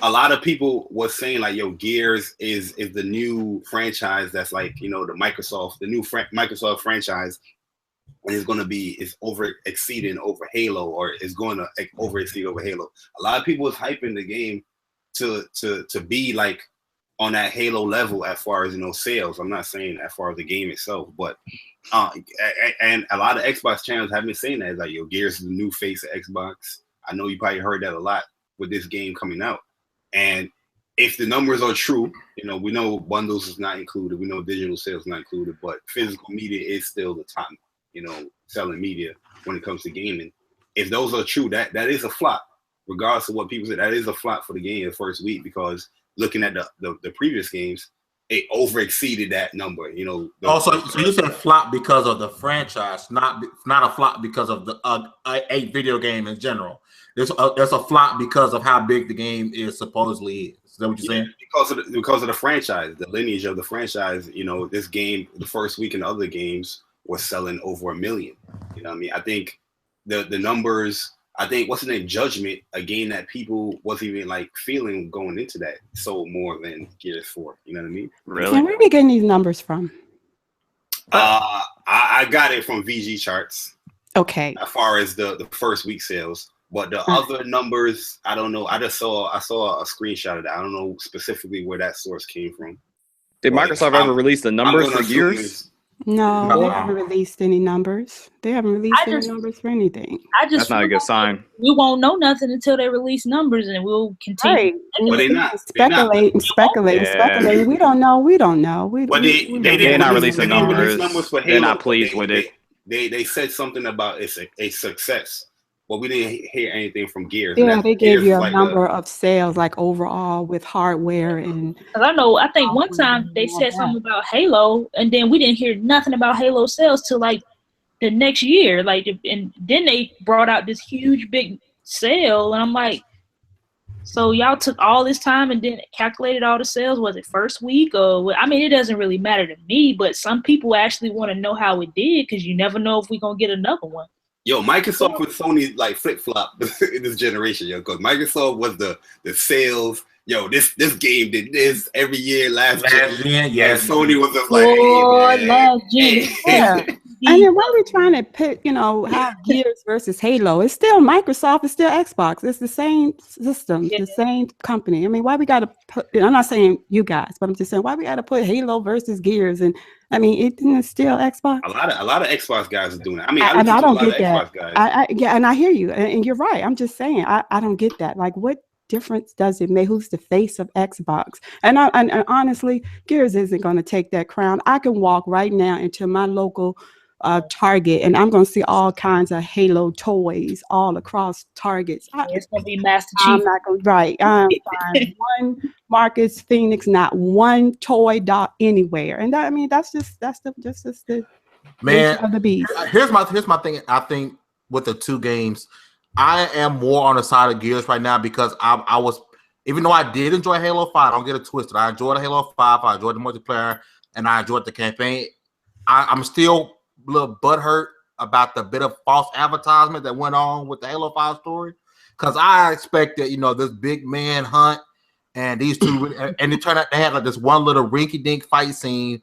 [SPEAKER 5] A lot of people was saying like, yo, Gears is the new franchise that's like, the new Microsoft franchise, and is over exceeding over Halo, or is going to over exceed over Halo. A lot of people was hyping the game to be like on that Halo level as far as sales. I'm not saying as far as the game itself, but and a lot of Xbox channels have been saying that. It's like, yo, Gears is the new face of Xbox. I know you probably heard that a lot with this game coming out. And if the numbers are true, we know bundles is not included. We know digital sales is not included, but physical media is still the top, selling media when it comes to gaming. If those are true, that is a flop, regardless of what people say. That is a flop for the game the first week, because looking at the previous games, it over exceeded that number.
[SPEAKER 1] So you said flop because of the franchise, not a flop because of the a video game in general. There's a flop because of how big the game is supposedly is. Is that what you're saying?
[SPEAKER 5] Because of the franchise, the lineage of the franchise. This game, the first week and the other games was selling over 1 million. You know what I mean? I think the numbers. I think what's the name? Judgment, a game that people wasn't even like feeling going into that, sold more than Gears 4. You know what I mean?
[SPEAKER 2] Really?
[SPEAKER 3] Where are we getting these numbers from?
[SPEAKER 5] I got it from VG charts.
[SPEAKER 3] Okay.
[SPEAKER 5] As far as the first week sales. But the other numbers, I don't know. I saw a screenshot of that. I don't know specifically where that source came from.
[SPEAKER 2] Did Microsoft ever release the numbers for Gears?
[SPEAKER 3] No, they haven't released any numbers. They haven't released any numbers for anything.
[SPEAKER 2] That's not a good sign.
[SPEAKER 4] We won't know nothing until they release numbers, and we'll continue.
[SPEAKER 5] But they're not.
[SPEAKER 3] Speculating. We don't know.
[SPEAKER 5] They're
[SPEAKER 2] not releasing numbers. They're not pleased with it.
[SPEAKER 5] They said something about it's a success. But we didn't hear anything from Gears.
[SPEAKER 3] Yeah, they gave you a number of sales, like overall with hardware and.
[SPEAKER 4] I think one time they said something about Halo, and then we didn't hear nothing about Halo sales till like the next year. And then they brought out this huge big sale, and I'm like, so y'all took all this time and then calculated all the sales? Was it first week or? I mean, it doesn't really matter to me, but some people actually want to know how it did because you never know if we're gonna get another one.
[SPEAKER 5] Yo, Microsoft and Sony like flip flop in this generation, yo. Because Microsoft was the sales. Yo, this game did this every year last year. Yeah, Sony was just like, hey,
[SPEAKER 4] last year.
[SPEAKER 3] Yeah. And then why are we trying to pit, have Gears versus Halo? It's still Microsoft, it's still Xbox. It's the same system, the same company. I mean, why we got to put, I'm not saying you guys, but I'm just saying why we got to put Halo versus Gears. And I mean, it's still Xbox.
[SPEAKER 5] A lot of Xbox guys are doing it. I mean,
[SPEAKER 3] I don't get that. Yeah, and I hear you. And you're right. I'm just saying, I don't get that. Like, what difference does it make? Who's the face of Xbox? And honestly, Gears isn't going to take that crown. I can walk right now into my local Target, and I'm going to see all kinds of Halo toys all across Targets.
[SPEAKER 4] It's going to be Master Chief.
[SPEAKER 3] I'm not going to, right. One Marcus Phoenix, not one toy dot anywhere. And that, I mean, that's just the
[SPEAKER 1] man
[SPEAKER 3] of the beast.
[SPEAKER 1] Here's my thing. I think with the two games, I am more on the side of Gears right now because I was, even though I did enjoy Halo 5, don't get it twisted. I enjoyed Halo 5, I enjoyed the multiplayer, and I enjoyed the campaign. I'm still a little butthurt about the bit of false advertisement that went on with the Halo 5 story. Because I expected, this big man hunt and these two, and it turned out they had like this one little rinky-dink fight scene.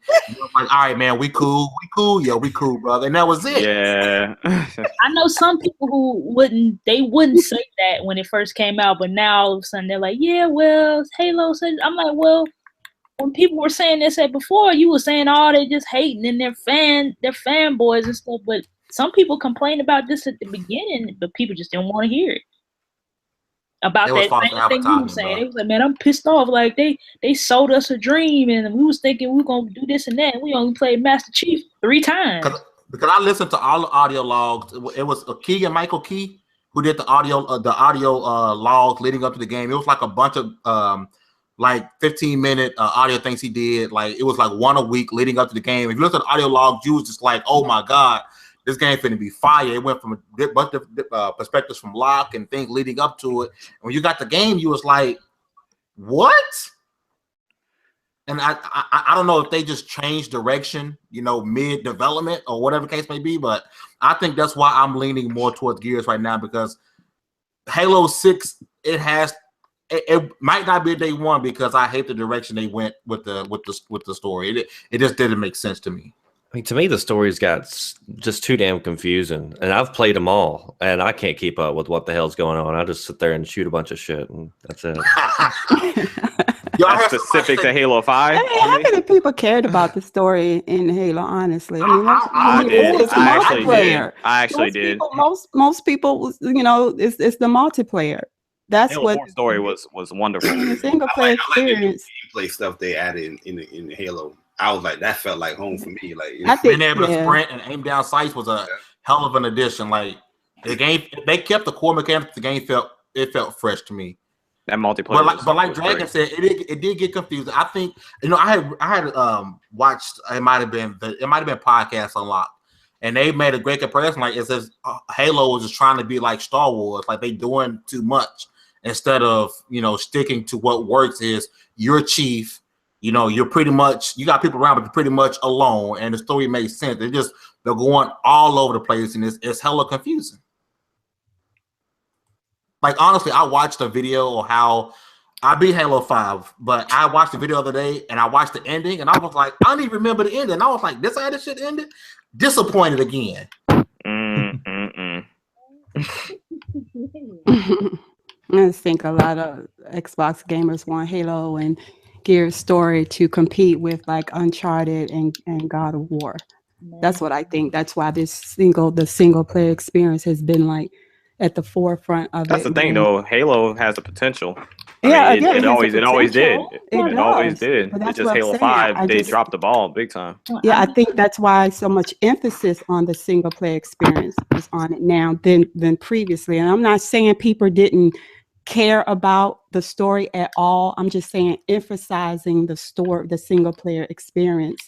[SPEAKER 1] Like, all right, man, we cool, yeah, we cool, brother, and that was it.
[SPEAKER 2] Yeah.
[SPEAKER 4] I know some people who wouldn't say that when it first came out, but now all of a sudden they're like, yeah, well, Halo said. I'm like, well, when people were saying this before, you were saying, oh, they just hating and they're fanboys and stuff. But some people complained about this at the beginning, but people just didn't want to hear it. About that same thing you were saying. They was like, man, I'm pissed off. Like they sold us a dream, and we was thinking we were gonna do this and that. And we only played Master Chief 3 times.
[SPEAKER 1] Because I listened to all the audio logs. It was Michael Key who did the audio logs leading up to the game. It was like a bunch of like 15-minute audio things he did. Like it was like one a week leading up to the game. If you look at the audio logs, you was just like, oh my God, this game finna be fire. It went from a bunch of perspectives from Locke and things leading up to it. And when you got the game, you was like, what? And I don't know if they just changed direction, mid-development or whatever the case may be, but I think that's why I'm leaning more towards Gears right now, because Halo 6, it might not be day one because I hate the direction they went with the story. It just didn't make sense to me.
[SPEAKER 6] I mean, to me, the stories got just too damn confusing, and I've played them all, and I can't keep up with what the hell's going on. I just sit there and shoot a bunch of shit, and that's it.
[SPEAKER 2] That's specific to Halo 5.
[SPEAKER 3] Hey, how many people cared about the story in Halo? Honestly,
[SPEAKER 2] I did.
[SPEAKER 3] It's multiplayer.
[SPEAKER 2] I actually did.
[SPEAKER 3] Most people, it's the multiplayer. That's
[SPEAKER 2] Halo
[SPEAKER 3] what
[SPEAKER 2] 4 story was wonderful.
[SPEAKER 3] The single player experience.
[SPEAKER 5] Gameplay stuff they added in Halo. I was like, that felt like home for me. Like
[SPEAKER 1] being able to sprint and aim down sights was a hell of an addition. Like the game, they kept the core mechanics. The game felt fresh to me.
[SPEAKER 2] That multiplayer,
[SPEAKER 1] but like Dragon said, it did get confusing. I think I had watched. It might have been Podcast Unlocked, and they made a great comparison. Like it says, Halo was just trying to be like Star Wars. Like they doing too much instead of sticking to what works. Is you're chief. You're pretty much, you got people around, but you're pretty much alone, and the story makes sense. They're going all over the place, and it's hella confusing. Like, honestly, I watched a video of how I beat Halo 5, but I watched the video the other day, and I watched the ending, and I was like, I don't even remember the ending. I was like, this how this shit ended? Disappointed again.
[SPEAKER 3] I just think a lot of Xbox gamers want Halo and Gears story to compete with like Uncharted and God of War. That's what I think. That's why the single player experience has been like at the forefront of
[SPEAKER 2] That's
[SPEAKER 3] it.
[SPEAKER 2] the thing, though. Halo has the potential.
[SPEAKER 3] Yeah,
[SPEAKER 2] It
[SPEAKER 3] has the
[SPEAKER 2] always did.
[SPEAKER 3] potential.
[SPEAKER 2] It always
[SPEAKER 3] does.
[SPEAKER 2] did.
[SPEAKER 3] But
[SPEAKER 2] It's
[SPEAKER 3] that's
[SPEAKER 2] just
[SPEAKER 3] what I'm
[SPEAKER 2] Halo
[SPEAKER 3] saying.
[SPEAKER 2] 5. They dropped the ball big time.
[SPEAKER 3] Yeah, I think that's why so much emphasis on the single player experience is on it now than previously. And I'm not saying people didn't care about the story at all. I'm just saying emphasizing the single player experience.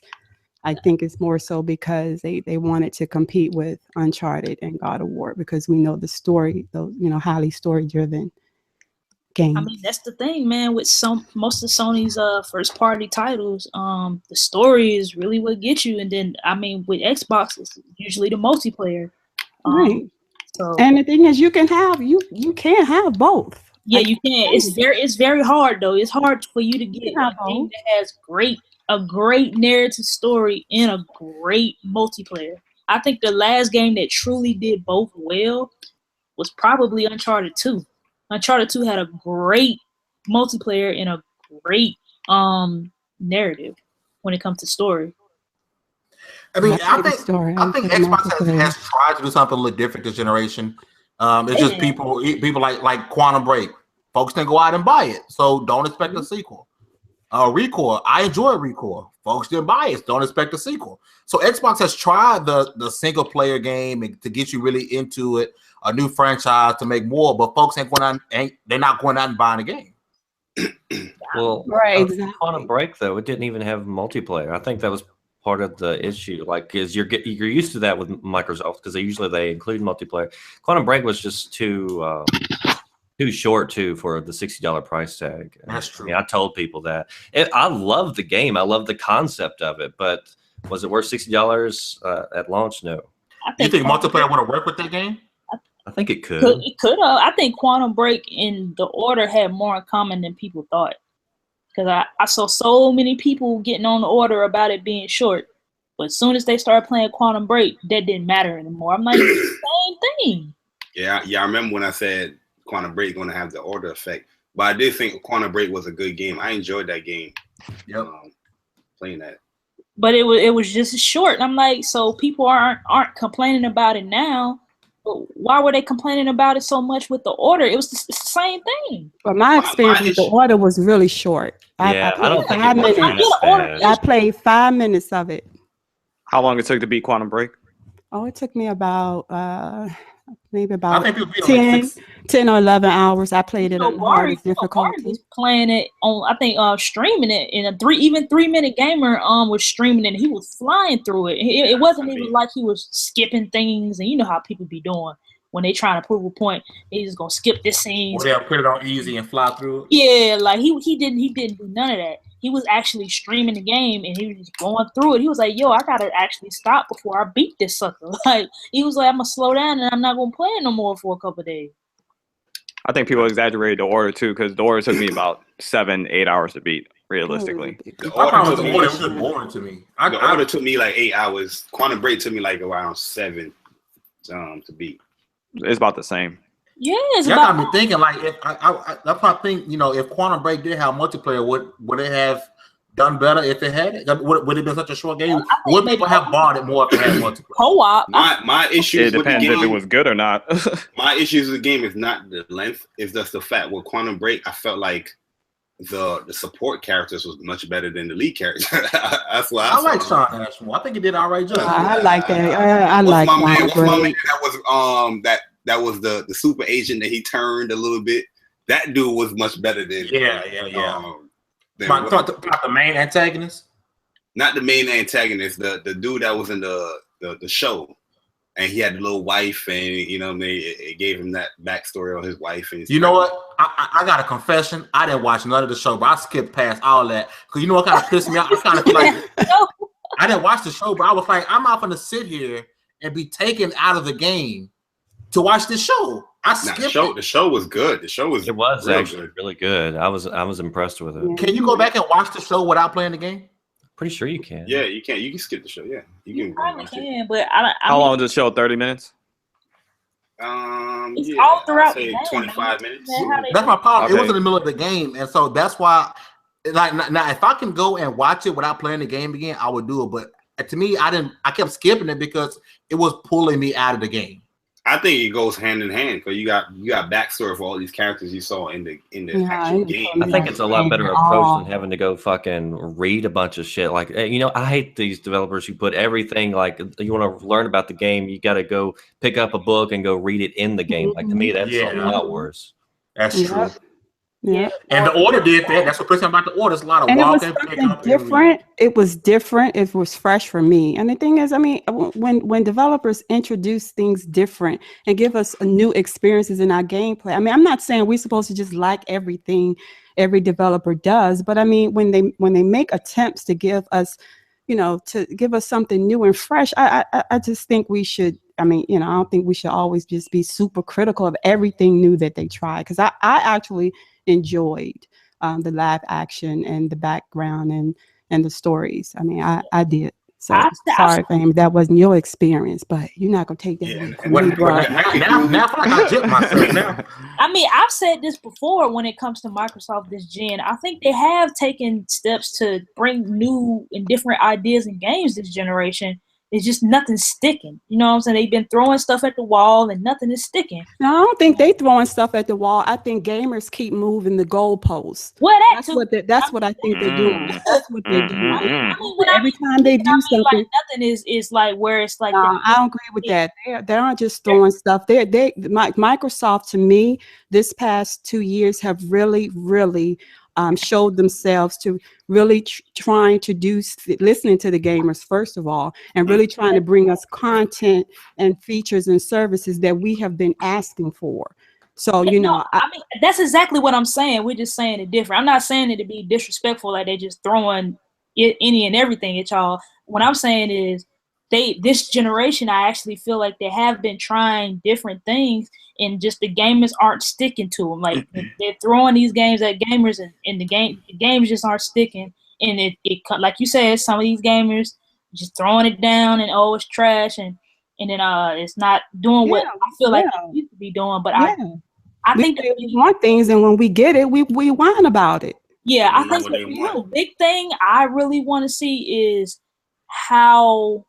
[SPEAKER 3] I think it's more so because they wanted to compete with Uncharted and God of War because we know the story, those highly story driven games.
[SPEAKER 4] I mean, that's the thing, man. With most of Sony's first party titles, the story is really what gets you. And then, I mean, with Xbox, it's usually the multiplayer.
[SPEAKER 3] Right.
[SPEAKER 4] So,
[SPEAKER 3] and the thing is, you can have both.
[SPEAKER 4] Yeah, you can. It's very hard though. It's hard for you to get a game that has a great narrative story and a great multiplayer. I think the last game that truly did both well was probably Uncharted 2. Uncharted 2 had a great multiplayer and a great narrative when it comes to story.
[SPEAKER 1] I mean, I think Xbox has tried to do something a little different this generation. It's just people like Quantum Break. Folks didn't go out and buy it, so don't expect a sequel. Recoil, I enjoy Recoil. Folks didn't buy it, don't expect a sequel. So Xbox has tried the single player game to get you really into it, a new franchise to make more, but folks they're not going out and buying a game.
[SPEAKER 6] Well,
[SPEAKER 3] right, exactly.
[SPEAKER 6] Quantum Break though, it didn't even have multiplayer. I think that was part of the issue. Like, is you're used to that with Microsoft because they include multiplayer. Quantum Break was just too short for the $60 price tag.
[SPEAKER 1] That's true.
[SPEAKER 6] I mean, I told people that. I love the game. I love the concept of it, but was it worth $60 at launch? No.
[SPEAKER 1] You think multiplayer would have worked with that game?
[SPEAKER 6] I think it could.
[SPEAKER 4] It could have. I think Quantum Break and The Order had more in common than people thought. Because I saw so many people getting on The Order about it being short. But as soon as they started playing Quantum Break, that didn't matter anymore. I'm like, it's the same thing.
[SPEAKER 5] Yeah, I remember when I said Quantum Break going to have the Order effect. But I did think Quantum Break was a good game. I enjoyed that game.
[SPEAKER 1] Yep.
[SPEAKER 5] Playing that.
[SPEAKER 4] But it was just short. And I'm like, so people aren't complaining about it now. But why were they complaining about it so much with The Order? It's the same thing.
[SPEAKER 3] But my experience with The Order was really short.
[SPEAKER 6] Yeah, I don't think it was
[SPEAKER 3] I played 5 minutes of it.
[SPEAKER 2] How long it took to beat Quantum Break?
[SPEAKER 3] Oh, it took me about maybe about
[SPEAKER 1] I think
[SPEAKER 3] 10 or 11 hours. I played it on hardest difficulty.
[SPEAKER 4] Was playing it on, I think, streaming it in a 3-minute gamer was streaming it. And he was flying through it. It wasn't even like he was skipping things, and you know how people be doing when they trying to prove a point. They just gonna skip this scene.
[SPEAKER 1] Or they'll put it on easy and fly through it.
[SPEAKER 4] Yeah, like he didn't do none of that. He was actually streaming the game and he was just going through it. He was like, yo, I gotta actually stop before I beat this sucker. Like, he was like, I'm gonna slow down and I'm not gonna play it no more for a couple of days.
[SPEAKER 2] I think people exaggerated The Order too, because The Order took me about 7-8 hours to beat, realistically.
[SPEAKER 5] The Order
[SPEAKER 1] was just boring to me.
[SPEAKER 5] The Order took me like 8 hours. Quantum Break took me like around 7 to beat.
[SPEAKER 2] It's about the same.
[SPEAKER 4] Yeah, it's
[SPEAKER 1] that
[SPEAKER 4] about
[SPEAKER 1] got me thinking. Like, if that's why I think, if Quantum Break did have multiplayer, would it have done better if it had it? Would it have been such a short game? Would people have bought it more if it had multiplayer?
[SPEAKER 4] Co-op.
[SPEAKER 5] My issues.
[SPEAKER 2] It depends if it was good or not.
[SPEAKER 5] My issues with the game is not the length; it's just the fact. With Quantum Break, I felt like the support characters was much better than the lead character. That's why
[SPEAKER 1] I like Sean Ashmore. I think he did all right job.
[SPEAKER 3] I like that. I like
[SPEAKER 5] Quantum Break. That was the super agent that he turned a little bit. That dude was much better than
[SPEAKER 1] About the main antagonist?
[SPEAKER 5] Not the main antagonist, the dude that was in the show. And he had a little wife, and it gave him that backstory on his wife. And
[SPEAKER 1] you know what? I got a confession. I didn't watch none of the show, but I skipped past all that. Because you know what kind of pissed me off? I kind of feel like I didn't watch the show, but I was like, I'm not going to sit here and be taken out of the game to watch this show. The show was good. The show was
[SPEAKER 6] actually really good. I was impressed with it.
[SPEAKER 1] Can you go back and watch the show without playing the game?
[SPEAKER 6] Pretty sure you can.
[SPEAKER 5] Yeah, you can. You can skip the show. Yeah,
[SPEAKER 4] you probably can. But
[SPEAKER 2] how long does the show? 30 minutes.
[SPEAKER 5] I
[SPEAKER 4] It's all throughout
[SPEAKER 5] I'd say
[SPEAKER 4] the game.
[SPEAKER 5] 25 minutes.
[SPEAKER 1] That's my problem.
[SPEAKER 2] Okay.
[SPEAKER 1] It was in the middle of the game, and so that's why. Like now, if I can go and watch it without playing the game again, I would do it. But to me, I kept skipping it because it was pulling me out of the game.
[SPEAKER 5] I think it goes hand in hand because you got backstory for all these characters you saw in the actual game.
[SPEAKER 6] I think it's a lot better approach than having to go fucking read a bunch of shit. Like, you know, I hate these developers who put everything, like, you want to learn about the game, you got to go pick up a book and go read it in the game. Like, to me, that's a lot worse.
[SPEAKER 1] That's true.
[SPEAKER 3] Yeah,
[SPEAKER 1] and the order did that. That's what Chris about the order. It's a lot of walking.
[SPEAKER 3] It was something different. It was different. It was fresh for me. And the thing is, I mean, when developers introduce things different and give us new experiences in our gameplay, I mean, I'm not saying we're supposed to just like everything every developer does, but I mean, when they make attempts to give us, you know, to give us something new and fresh, I just think we should. I mean, you know, I don't think we should always just be super critical of everything new that they try, because I actually enjoyed the live action and the background and the stories. I mean, I did. So sorry, fam, that wasn't your experience, but you're not gonna take that.
[SPEAKER 1] Now I jip myself now.
[SPEAKER 4] I mean, I've said this before when it comes to Microsoft this gen. I think they have taken steps to bring new and different ideas and games this generation. It's just nothing sticking. You know what I'm saying? They've been throwing stuff at the wall and nothing is sticking.
[SPEAKER 3] No, I don't think they throwing stuff at the wall. I think gamers keep moving the goalposts.
[SPEAKER 4] Well,
[SPEAKER 3] that's what I think they're doing. That's what they're doing. I mean, every time they do something,
[SPEAKER 4] like nothing is like where it's like.
[SPEAKER 3] I don't agree with that. They aren't just throwing stuff. Microsoft, to me, this past 2 years have really showed themselves to really trying to listening to the gamers first of all, and really trying to bring us content and features and services that we have been asking for. So, you know,
[SPEAKER 4] I mean, that's exactly what I'm saying. We're just saying it different. I'm not saying it to be disrespectful, like they just throwing any and everything at y'all. What I'm saying is this generation, I actually feel like they have been trying different things, and just the gamers aren't sticking to them. Like they're throwing these games at gamers, and the games just aren't sticking. And it like you said, some of these gamers just throwing it down, and it's trash, and then it's not doing what I feel like it used to be doing. But I think
[SPEAKER 3] we want things, and when we get it, we whine about it.
[SPEAKER 4] Yeah, I think the big thing I really want to see is how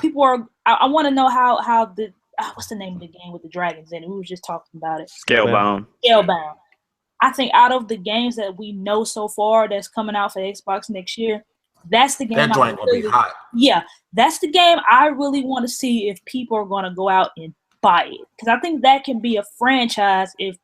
[SPEAKER 4] people are. I want to know how the what's the name of the game with the dragons in it? We were just talking about it.
[SPEAKER 2] Scalebound.
[SPEAKER 4] I think out of the games that we know so far that's coming out for Xbox next year, that's the game.
[SPEAKER 1] That joint will be hot.
[SPEAKER 4] Yeah, that's the game I really want to see if people are going to go out and buy it, because I think that can be a franchise if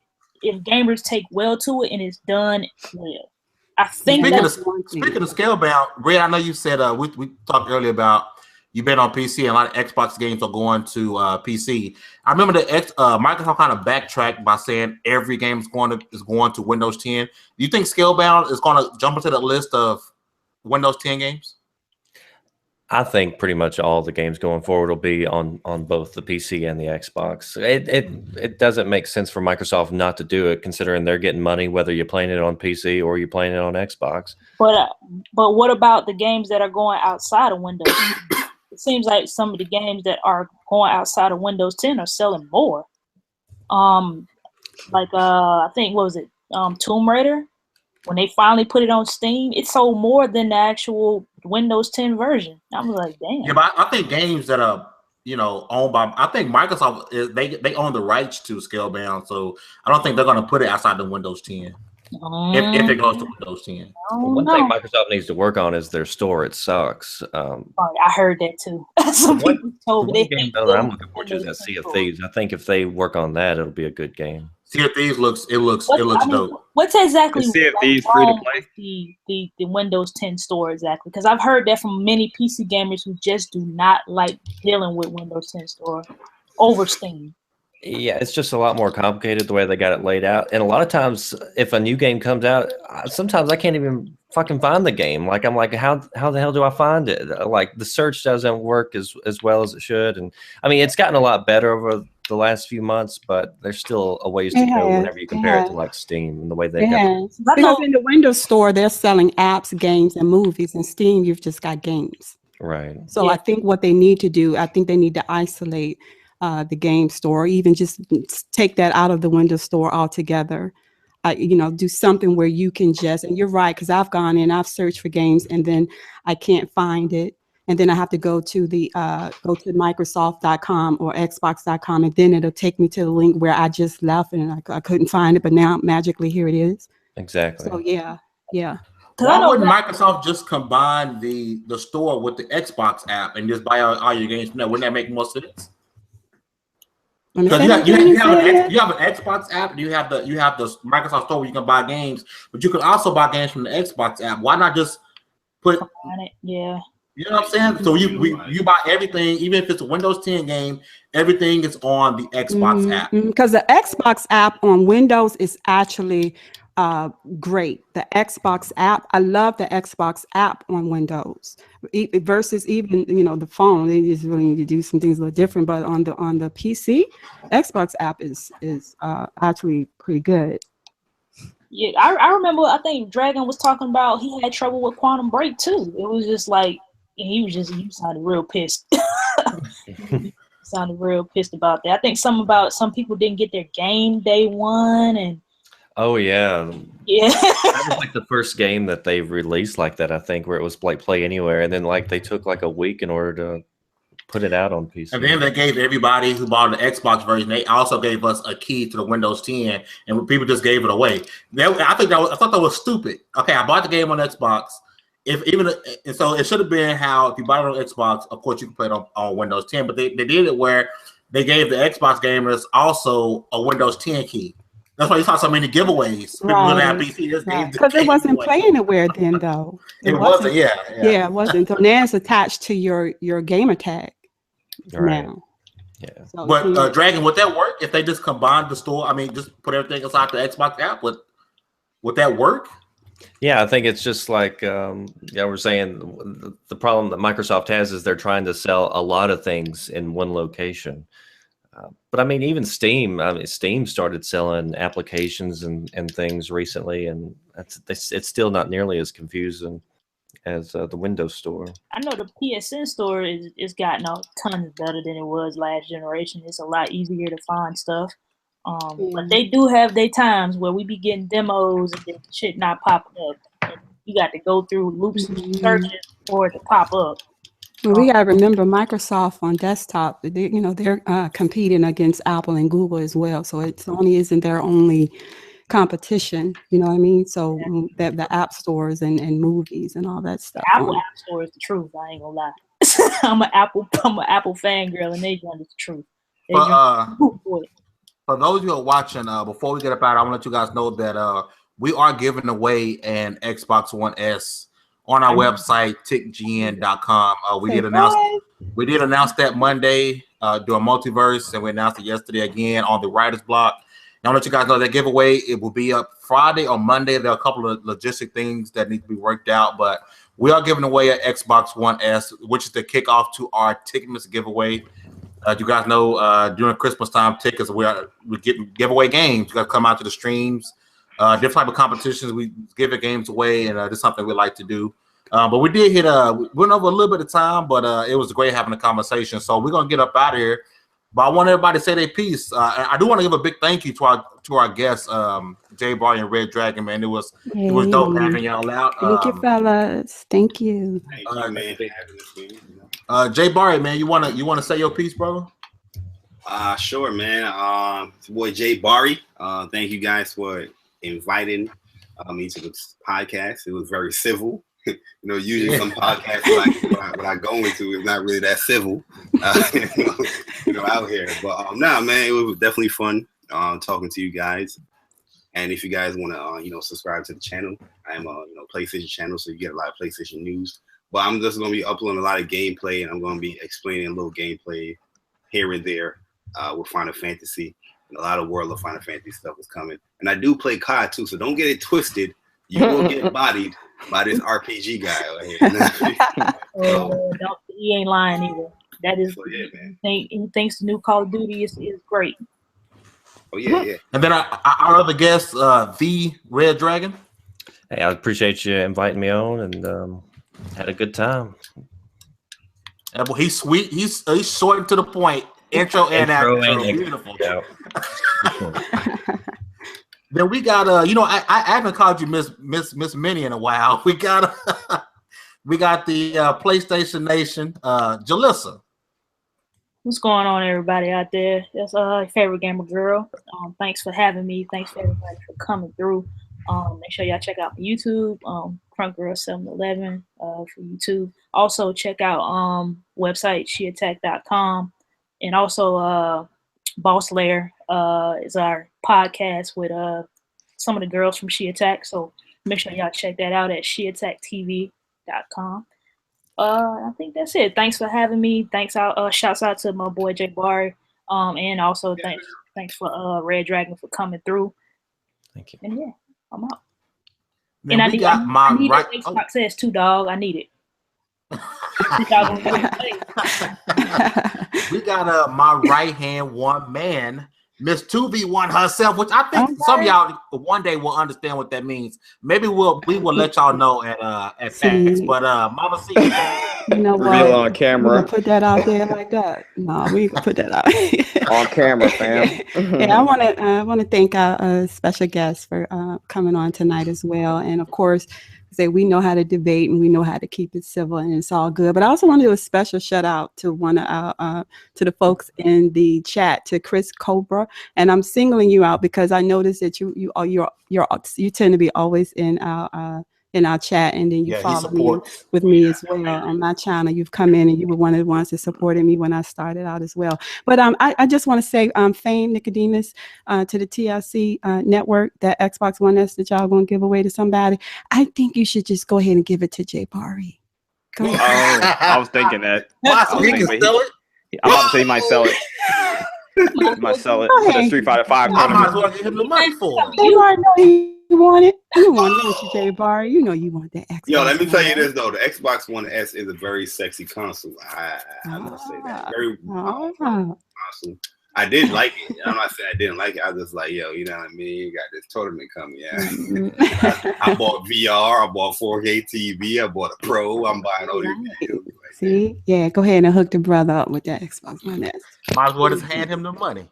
[SPEAKER 4] gamers take well to it and it's done well. I think
[SPEAKER 1] speaking of Scalebound, Red, I know you said we talked earlier about you've been on PC and a lot of Xbox games are going to PC. I remember Microsoft kind of backtracked by saying every game is going to Windows 10. Do you think Scalebound is going to jump into the list of Windows 10 games?
[SPEAKER 6] I think pretty much all the games going forward will be on both the PC and the Xbox. It doesn't make sense for Microsoft not to do it, considering they're getting money whether you're playing it on PC or you're playing it on Xbox.
[SPEAKER 4] But what about the games that are going outside of Windows? It seems like some of the games that are going outside of Windows 10 are selling more. I think, what was it? Tomb Raider. When they finally put it on Steam, it sold more than the actual Windows 10 version. I was like, damn.
[SPEAKER 1] Yeah, but I think games that are, owned by, I think Microsoft, they own the rights to Scalebound, so I don't think they're going to put it outside the Windows 10. If it goes to Windows 10.
[SPEAKER 6] One thing Microsoft needs to work on is their store. It sucks.
[SPEAKER 4] I heard that too. Some people told me.
[SPEAKER 6] I'm looking forward to that Sea of Thieves. I think if they work on that, it'll be a good game.
[SPEAKER 1] Sea of Thieves looks dope.
[SPEAKER 4] What's exactly
[SPEAKER 2] Sea of Thieves free to play?
[SPEAKER 4] The Windows 10 store exactly? Because I've heard that from many PC gamers who just do not like dealing with Windows 10 store over Steam.
[SPEAKER 6] Yeah, it's just a lot more complicated the way they got it laid out. And a lot of times, if a new game comes out, sometimes I can't even fucking find the game. Like, I'm like, how the hell do I find it? Like, the search doesn't work as well as it should. And I mean, it's gotten a lot better over the last few months, but there's still a ways to go whenever you compare it to like Steam and the way they got.
[SPEAKER 3] Because in the Windows Store, they're selling apps, games, and movies. In Steam, you've just got games.
[SPEAKER 6] Right.
[SPEAKER 3] So I think what they need to do, I think they need to isolate the game store, even just take that out of the Windows Store altogether. Do something where you can just, and you're right, because I've gone in, I've searched for games, and then I can't find it. And then I have to go to Microsoft.com or Xbox.com, and then it'll take me to the link where I just left, and I couldn't find it, but now magically here it is.
[SPEAKER 6] Exactly.
[SPEAKER 3] So yeah.
[SPEAKER 1] Why wouldn't Microsoft just combine the store with the Xbox app and just buy all your games from there? Wouldn't that make more sense? Because you have an Xbox app, and you have the Microsoft Store where you can buy games, but you can also buy games from the Xbox app. Why not just put
[SPEAKER 4] it? Yeah.
[SPEAKER 1] You know what I'm saying? So you buy everything, even if it's a Windows 10 game, everything is on the Xbox app.
[SPEAKER 3] Because the Xbox app on Windows is actually great. The Xbox app, I love the Xbox app on Windows versus even the phone. They just really need to do some things a little different. But on the PC, Xbox app is actually pretty good.
[SPEAKER 4] Yeah, I remember. I think Dragon was talking about he had trouble with Quantum Break too. It was just like you sounded real pissed. You sounded real pissed about that. I think some people didn't get their game day one and.
[SPEAKER 6] Oh yeah. That was like the first game that they released like that, I think, where it was like play anywhere, and then like they took like a week in order to put it out on PC.
[SPEAKER 1] And then they gave everybody who bought the Xbox version, they also gave us a key to the Windows 10, and people just gave it away. I thought that was stupid. Okay, I bought the game on Xbox. So it should have been how if you bought it on Xbox, of course you can play it on Windows 10, but they did it where they gave the Xbox gamers also a Windows 10 key. That's why you saw so many giveaways.
[SPEAKER 3] Right. Because it wasn't playing anywhere then, though.
[SPEAKER 1] It wasn't. Yeah,
[SPEAKER 3] it wasn't. So now it's attached to your gamer tag.
[SPEAKER 6] Right.
[SPEAKER 3] Now.
[SPEAKER 6] Yeah.
[SPEAKER 3] So,
[SPEAKER 1] but Dragon, would that work if they just combined the store? I mean, just put everything inside the Xbox app. Would that work?
[SPEAKER 6] Yeah, I think it's just like we're saying the problem that Microsoft has is they're trying to sell a lot of things in one location. But I mean, even Steam. Steam started selling applications and things recently, and it's still not nearly as confusing as the Windows Store. I
[SPEAKER 4] know the PSN store is gotten a ton better than it was last generation. It's a lot easier to find stuff. But they do have their times where we be getting demos and then shit not popping up. And you got to go through loops and searches for it to pop up.
[SPEAKER 3] Well, we got to remember Microsoft on desktop, they're competing against Apple and Google as well. So it Sony isn't their only competition, you know what I mean? So the app stores and movies and all that stuff.
[SPEAKER 4] Apple App Store is the truth. I ain't gonna lie. I'm an Apple fangirl, and they want the truth.
[SPEAKER 1] For those of you who are watching, before we get up out, I want to let you guys know that we are giving away an Xbox One S on our website, TiCGN.com. We did announce that Monday during Multiverse, and we announced it yesterday again on the Writer's Block. Now, I'll let you guys know that giveaway, it will be up Friday or Monday. There are a couple of logistic things that need to be worked out, but we are giving away an Xbox One S, which is the kickoff to our Ticmas giveaway. You guys know during Christmas time, tickets we give away games. You guys come out to the streams, different type of competitions. We give the games away, and this is something we like to do. But we did we went over a little bit of time, but it was great having a conversation. So we're gonna get up out of here. But I want everybody to say their piece. I do want to give a big thank you to our guests, JayBari and RedDragon. Man, it was dope having y'all out.
[SPEAKER 3] Thank you, fellas. Thank you.
[SPEAKER 1] JayBari, man, you wanna say your piece, bro?
[SPEAKER 5] Sure, man. It's your boy JayBari. Thank you guys for inviting me to this podcast. It was very civil. Usually some podcasts what I go into is not really that civil, out here. But man, it was definitely fun talking to you guys. And if you guys want to, subscribe to the channel, I am a PlayStation channel, so you get a lot of PlayStation news. But I'm just going to be uploading a lot of gameplay, and I'm going to be explaining a little gameplay here and there with Final Fantasy. And a lot of World of Final Fantasy stuff is coming. And I do play COD too, so don't get it twisted. You will get bodied by this RPG guy right here.
[SPEAKER 4] He ain't lying either. That is, he thinks the new Call of Duty is great.
[SPEAKER 5] Oh yeah.
[SPEAKER 1] And then our other guest, the RedDragon.
[SPEAKER 6] Hey, I appreciate you inviting me on, and had a good time.
[SPEAKER 1] Well, he's sweet. He's short and to the point. Intro and
[SPEAKER 6] Intro
[SPEAKER 1] outro.
[SPEAKER 6] and
[SPEAKER 1] Beautiful.
[SPEAKER 6] Yeah.
[SPEAKER 1] Then we got I haven't called you Miss Minnie in a while. We got the PlayStation Nation, Jalissa.
[SPEAKER 4] What's going on, everybody out there? That's favorite gamer girl. Thanks for having me. Thanks for everybody for coming through. Make sure y'all check out my YouTube, Crunk Girl 711 for YouTube. Also check out website sheattack.com, and also Boss Lair is our podcast with some of the girls from She Attack. So make sure y'all check that out at sheattacktv.com. I think that's it. Thanks for having me. Shouts out to my boy JayBari. And also thanks for RedDragon for coming through.
[SPEAKER 6] Thank you.
[SPEAKER 4] And yeah, I'm out.
[SPEAKER 1] Then
[SPEAKER 4] and
[SPEAKER 1] we
[SPEAKER 4] I need
[SPEAKER 1] right.
[SPEAKER 4] Xbox S2, dog. I need it.
[SPEAKER 1] We got my right hand one man, Miss 2v1 herself, which I think some of y'all one day will understand what that means. Maybe we will let y'all know at PAX. But MamaCita,
[SPEAKER 3] You know what?
[SPEAKER 2] Reveal on camera.
[SPEAKER 3] We put that out there like that. No, we can put that out
[SPEAKER 2] On camera, fam.
[SPEAKER 3] Yeah, I want to thank our special guest for coming on tonight as well, and of course, say we know how to debate and we know how to keep it civil, and it's all good. But I also want to do a special shout out to one of our to the folks in the chat, to Chris Cobra, and I'm singling you out because I noticed that you tend to be always in our chat, and then you follow me with me as well on my channel. You've come in and you were one of the ones that supported me when I started out as well. But I just want to say fame Nickodemus to the TiC Network, that Xbox One S that y'all gonna give away to somebody. I think you should just go ahead and give it to JayBari.
[SPEAKER 2] Oh, I was thinking that.
[SPEAKER 1] so he can sell it.
[SPEAKER 2] I'm about to say he might sell it. He might sell it for the Street Fighter 5
[SPEAKER 1] I might as
[SPEAKER 2] tournament.
[SPEAKER 1] well give him the money for it.
[SPEAKER 3] You already know you want it. You want it, JayBari. You know you want that Xbox.
[SPEAKER 5] Yo, let me tell you this though: the Xbox One S is a very sexy console. I must say that. Very console. I did like it. I'm not saying I didn't like it. I was just like, yo, you know what I mean? You got this tournament coming, yeah. I bought VR. I bought 4K TV. I bought a Pro. I'm buying all these videos.
[SPEAKER 3] See, yeah, go ahead and hook the brother up with that Xbox One S.
[SPEAKER 1] Might as well just hand him the money.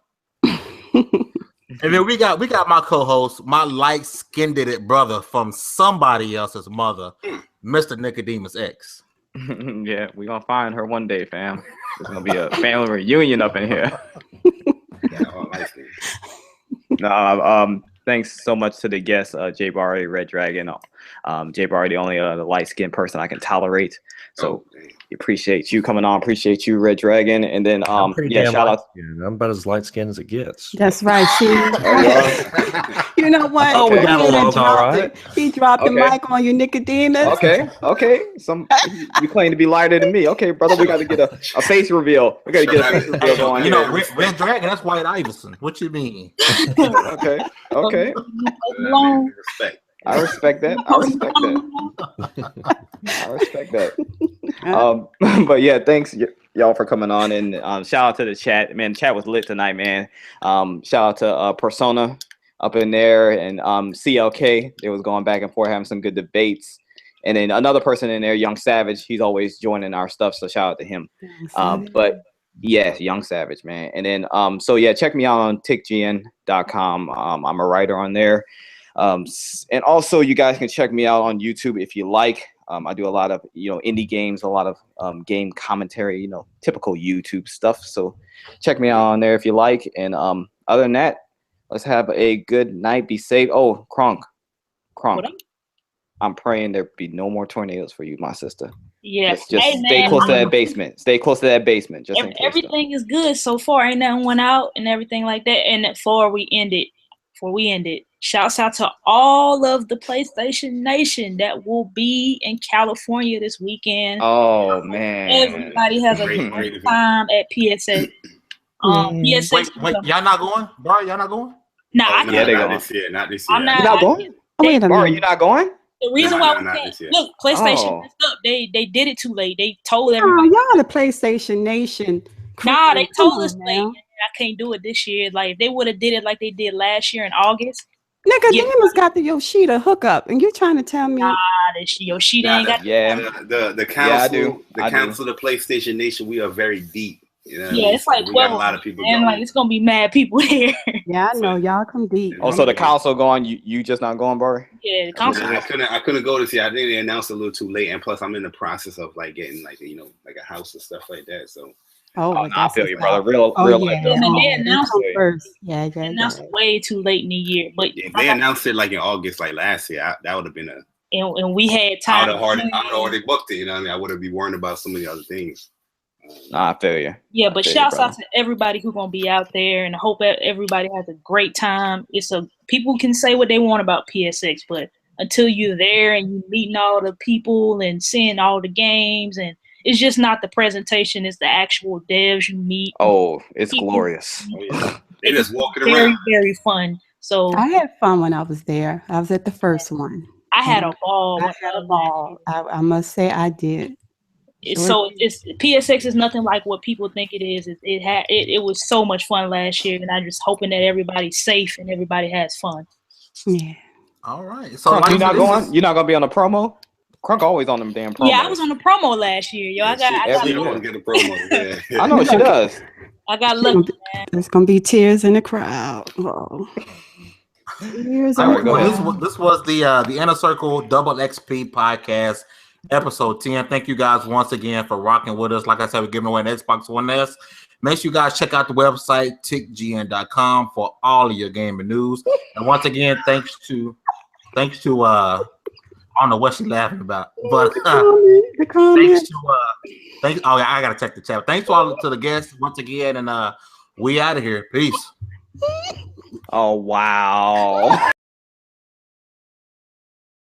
[SPEAKER 1] And then we got my co-host, my light-skinned brother from somebody else's mother, Mr. Nickodemus X.
[SPEAKER 2] Yeah, we gonna find her one day, fam. There's gonna be a family reunion up in here. Thanks so much to the guest, JayBari, RedDragon. JayBari, the only light-skinned person I can tolerate. So appreciate you coming on. Appreciate you, RedDragon. And then shout out.
[SPEAKER 6] I'm about as light skinned as it gets.
[SPEAKER 3] That's right. See, you know what?
[SPEAKER 6] Oh, we got along all right.
[SPEAKER 3] He dropped the mic on you, Nickodemus.
[SPEAKER 2] Okay. You claim to be lighter than me. Okay, brother, we got to get a face reveal. We got to get a face reveal going.
[SPEAKER 1] You know, RedDragon, that's White Iverson. What you mean?
[SPEAKER 2] Okay.
[SPEAKER 5] Respect.
[SPEAKER 2] I respect that. But yeah, thanks y'all for coming on, and shout out to the chat, man. The chat was lit tonight, man. Shout out to Persona up in there, and CLK. They was going back and forth, having some good debates. And then another person in there, Young Savage. He's always joining our stuff, so shout out to him. But yeah, Young Savage, man. And then check me out on TiCGN.com. I'm a writer on there. And also you guys can check me out on YouTube if you like. I do a lot of indie games, a lot of game commentary, typical YouTube stuff. So check me out on there if you like. And other than that, let's have a good night. Be safe. Oh, Crunk. I'm praying there be no more tornadoes for you, my sister.
[SPEAKER 4] Yes.
[SPEAKER 2] Just stay close to that basement. Stay close to that basement. Just
[SPEAKER 4] everything is good so far. Ain't nothing went out and everything like that. And before we end it, shouts out to all of the PlayStation Nation that will be in California this weekend.
[SPEAKER 2] Oh man!
[SPEAKER 4] Everybody has a great time at PSA. PSA.
[SPEAKER 1] Wait, y'all not going? Bro, y'all not going?
[SPEAKER 4] Nah,
[SPEAKER 2] not
[SPEAKER 5] this year. Not this year.
[SPEAKER 4] I'm not.
[SPEAKER 2] You're not going?
[SPEAKER 3] Bro,
[SPEAKER 2] you not going?
[SPEAKER 4] The reason why we can't look, PlayStation messed up. They did it too late. They told everybody.
[SPEAKER 3] Y'all the PlayStation Nation.
[SPEAKER 4] Nah, they told us late. I can't do it this year. Like if they would have did it like they did last year in August.
[SPEAKER 3] Nickodemus got the Yoshida hookup, and you're trying to tell me?
[SPEAKER 4] Nah, this Yoshida ain't got.
[SPEAKER 5] The council, the council of PlayStation Nation, we are very deep You know
[SPEAKER 4] Yeah, it's like
[SPEAKER 5] we got
[SPEAKER 4] 12
[SPEAKER 5] a lot of people
[SPEAKER 4] and
[SPEAKER 5] going.
[SPEAKER 4] like it's gonna be mad people there.
[SPEAKER 3] Yeah, I know y'all come deep.
[SPEAKER 2] Oh, so the console going? You just not going, Barry?
[SPEAKER 4] Yeah, the console.
[SPEAKER 5] I couldn't go to see. I think they announced a little too late, and plus I'm in the process of like getting like like a house and stuff like that. So.
[SPEAKER 3] Oh,
[SPEAKER 2] Oh, no, I feel you, brother.
[SPEAKER 3] Oh,
[SPEAKER 2] Real
[SPEAKER 3] yeah.
[SPEAKER 2] life.
[SPEAKER 4] And they announced
[SPEAKER 3] it first. Yeah,
[SPEAKER 4] They announced it way too late in the year. But
[SPEAKER 5] if they announced it like in August, like last year, that would have been
[SPEAKER 4] and we had time.
[SPEAKER 5] I would have already booked it. You know what I mean? I wouldn't be worrying about so many other things.
[SPEAKER 2] Nah, I feel you.
[SPEAKER 4] Yeah, but shouts out to everybody who's gonna be out there, and I hope everybody has a great time. People can say what they want about PSX, but until you're there and you're meeting all the people and seeing all the games, and it's just not the presentation; it's the actual devs you meet.
[SPEAKER 2] Oh, it's glorious.
[SPEAKER 5] Oh, yeah. They just walking
[SPEAKER 4] very,
[SPEAKER 5] around.
[SPEAKER 4] very fun. So
[SPEAKER 3] I had fun when I was there. I was at the first one.
[SPEAKER 4] I had a ball.
[SPEAKER 3] I had a ball. I must say I did.
[SPEAKER 4] So it's PSX is nothing like what people think it is. It was so much fun last year, and I'm just hoping that everybody's safe and everybody has fun.
[SPEAKER 3] Yeah.
[SPEAKER 1] All right. So
[SPEAKER 2] Crunk, you're not going? You're not gonna be on the promo? Crunk always on them damn promos.
[SPEAKER 4] Yeah, I was on the promo last year, yo. I got
[SPEAKER 5] every year. Get a promo. Yeah.
[SPEAKER 2] I know what she does.
[SPEAKER 4] I got lucky.
[SPEAKER 3] There's gonna be tears in the crowd. Oh.
[SPEAKER 1] Tears in the crowd. This was the Inner Circle Double XP podcast. Episode 10. Thank you guys once again for rocking with us. Like I said, we're giving away an Xbox One S. Make sure you guys check out the website, TiCGN.com, for all of your gaming news. And once again, thanks to I don't know what she's laughing about, but thanks to oh yeah, I gotta check the chat. Thanks to the guests once again, and we out of here. Peace.
[SPEAKER 2] Oh wow.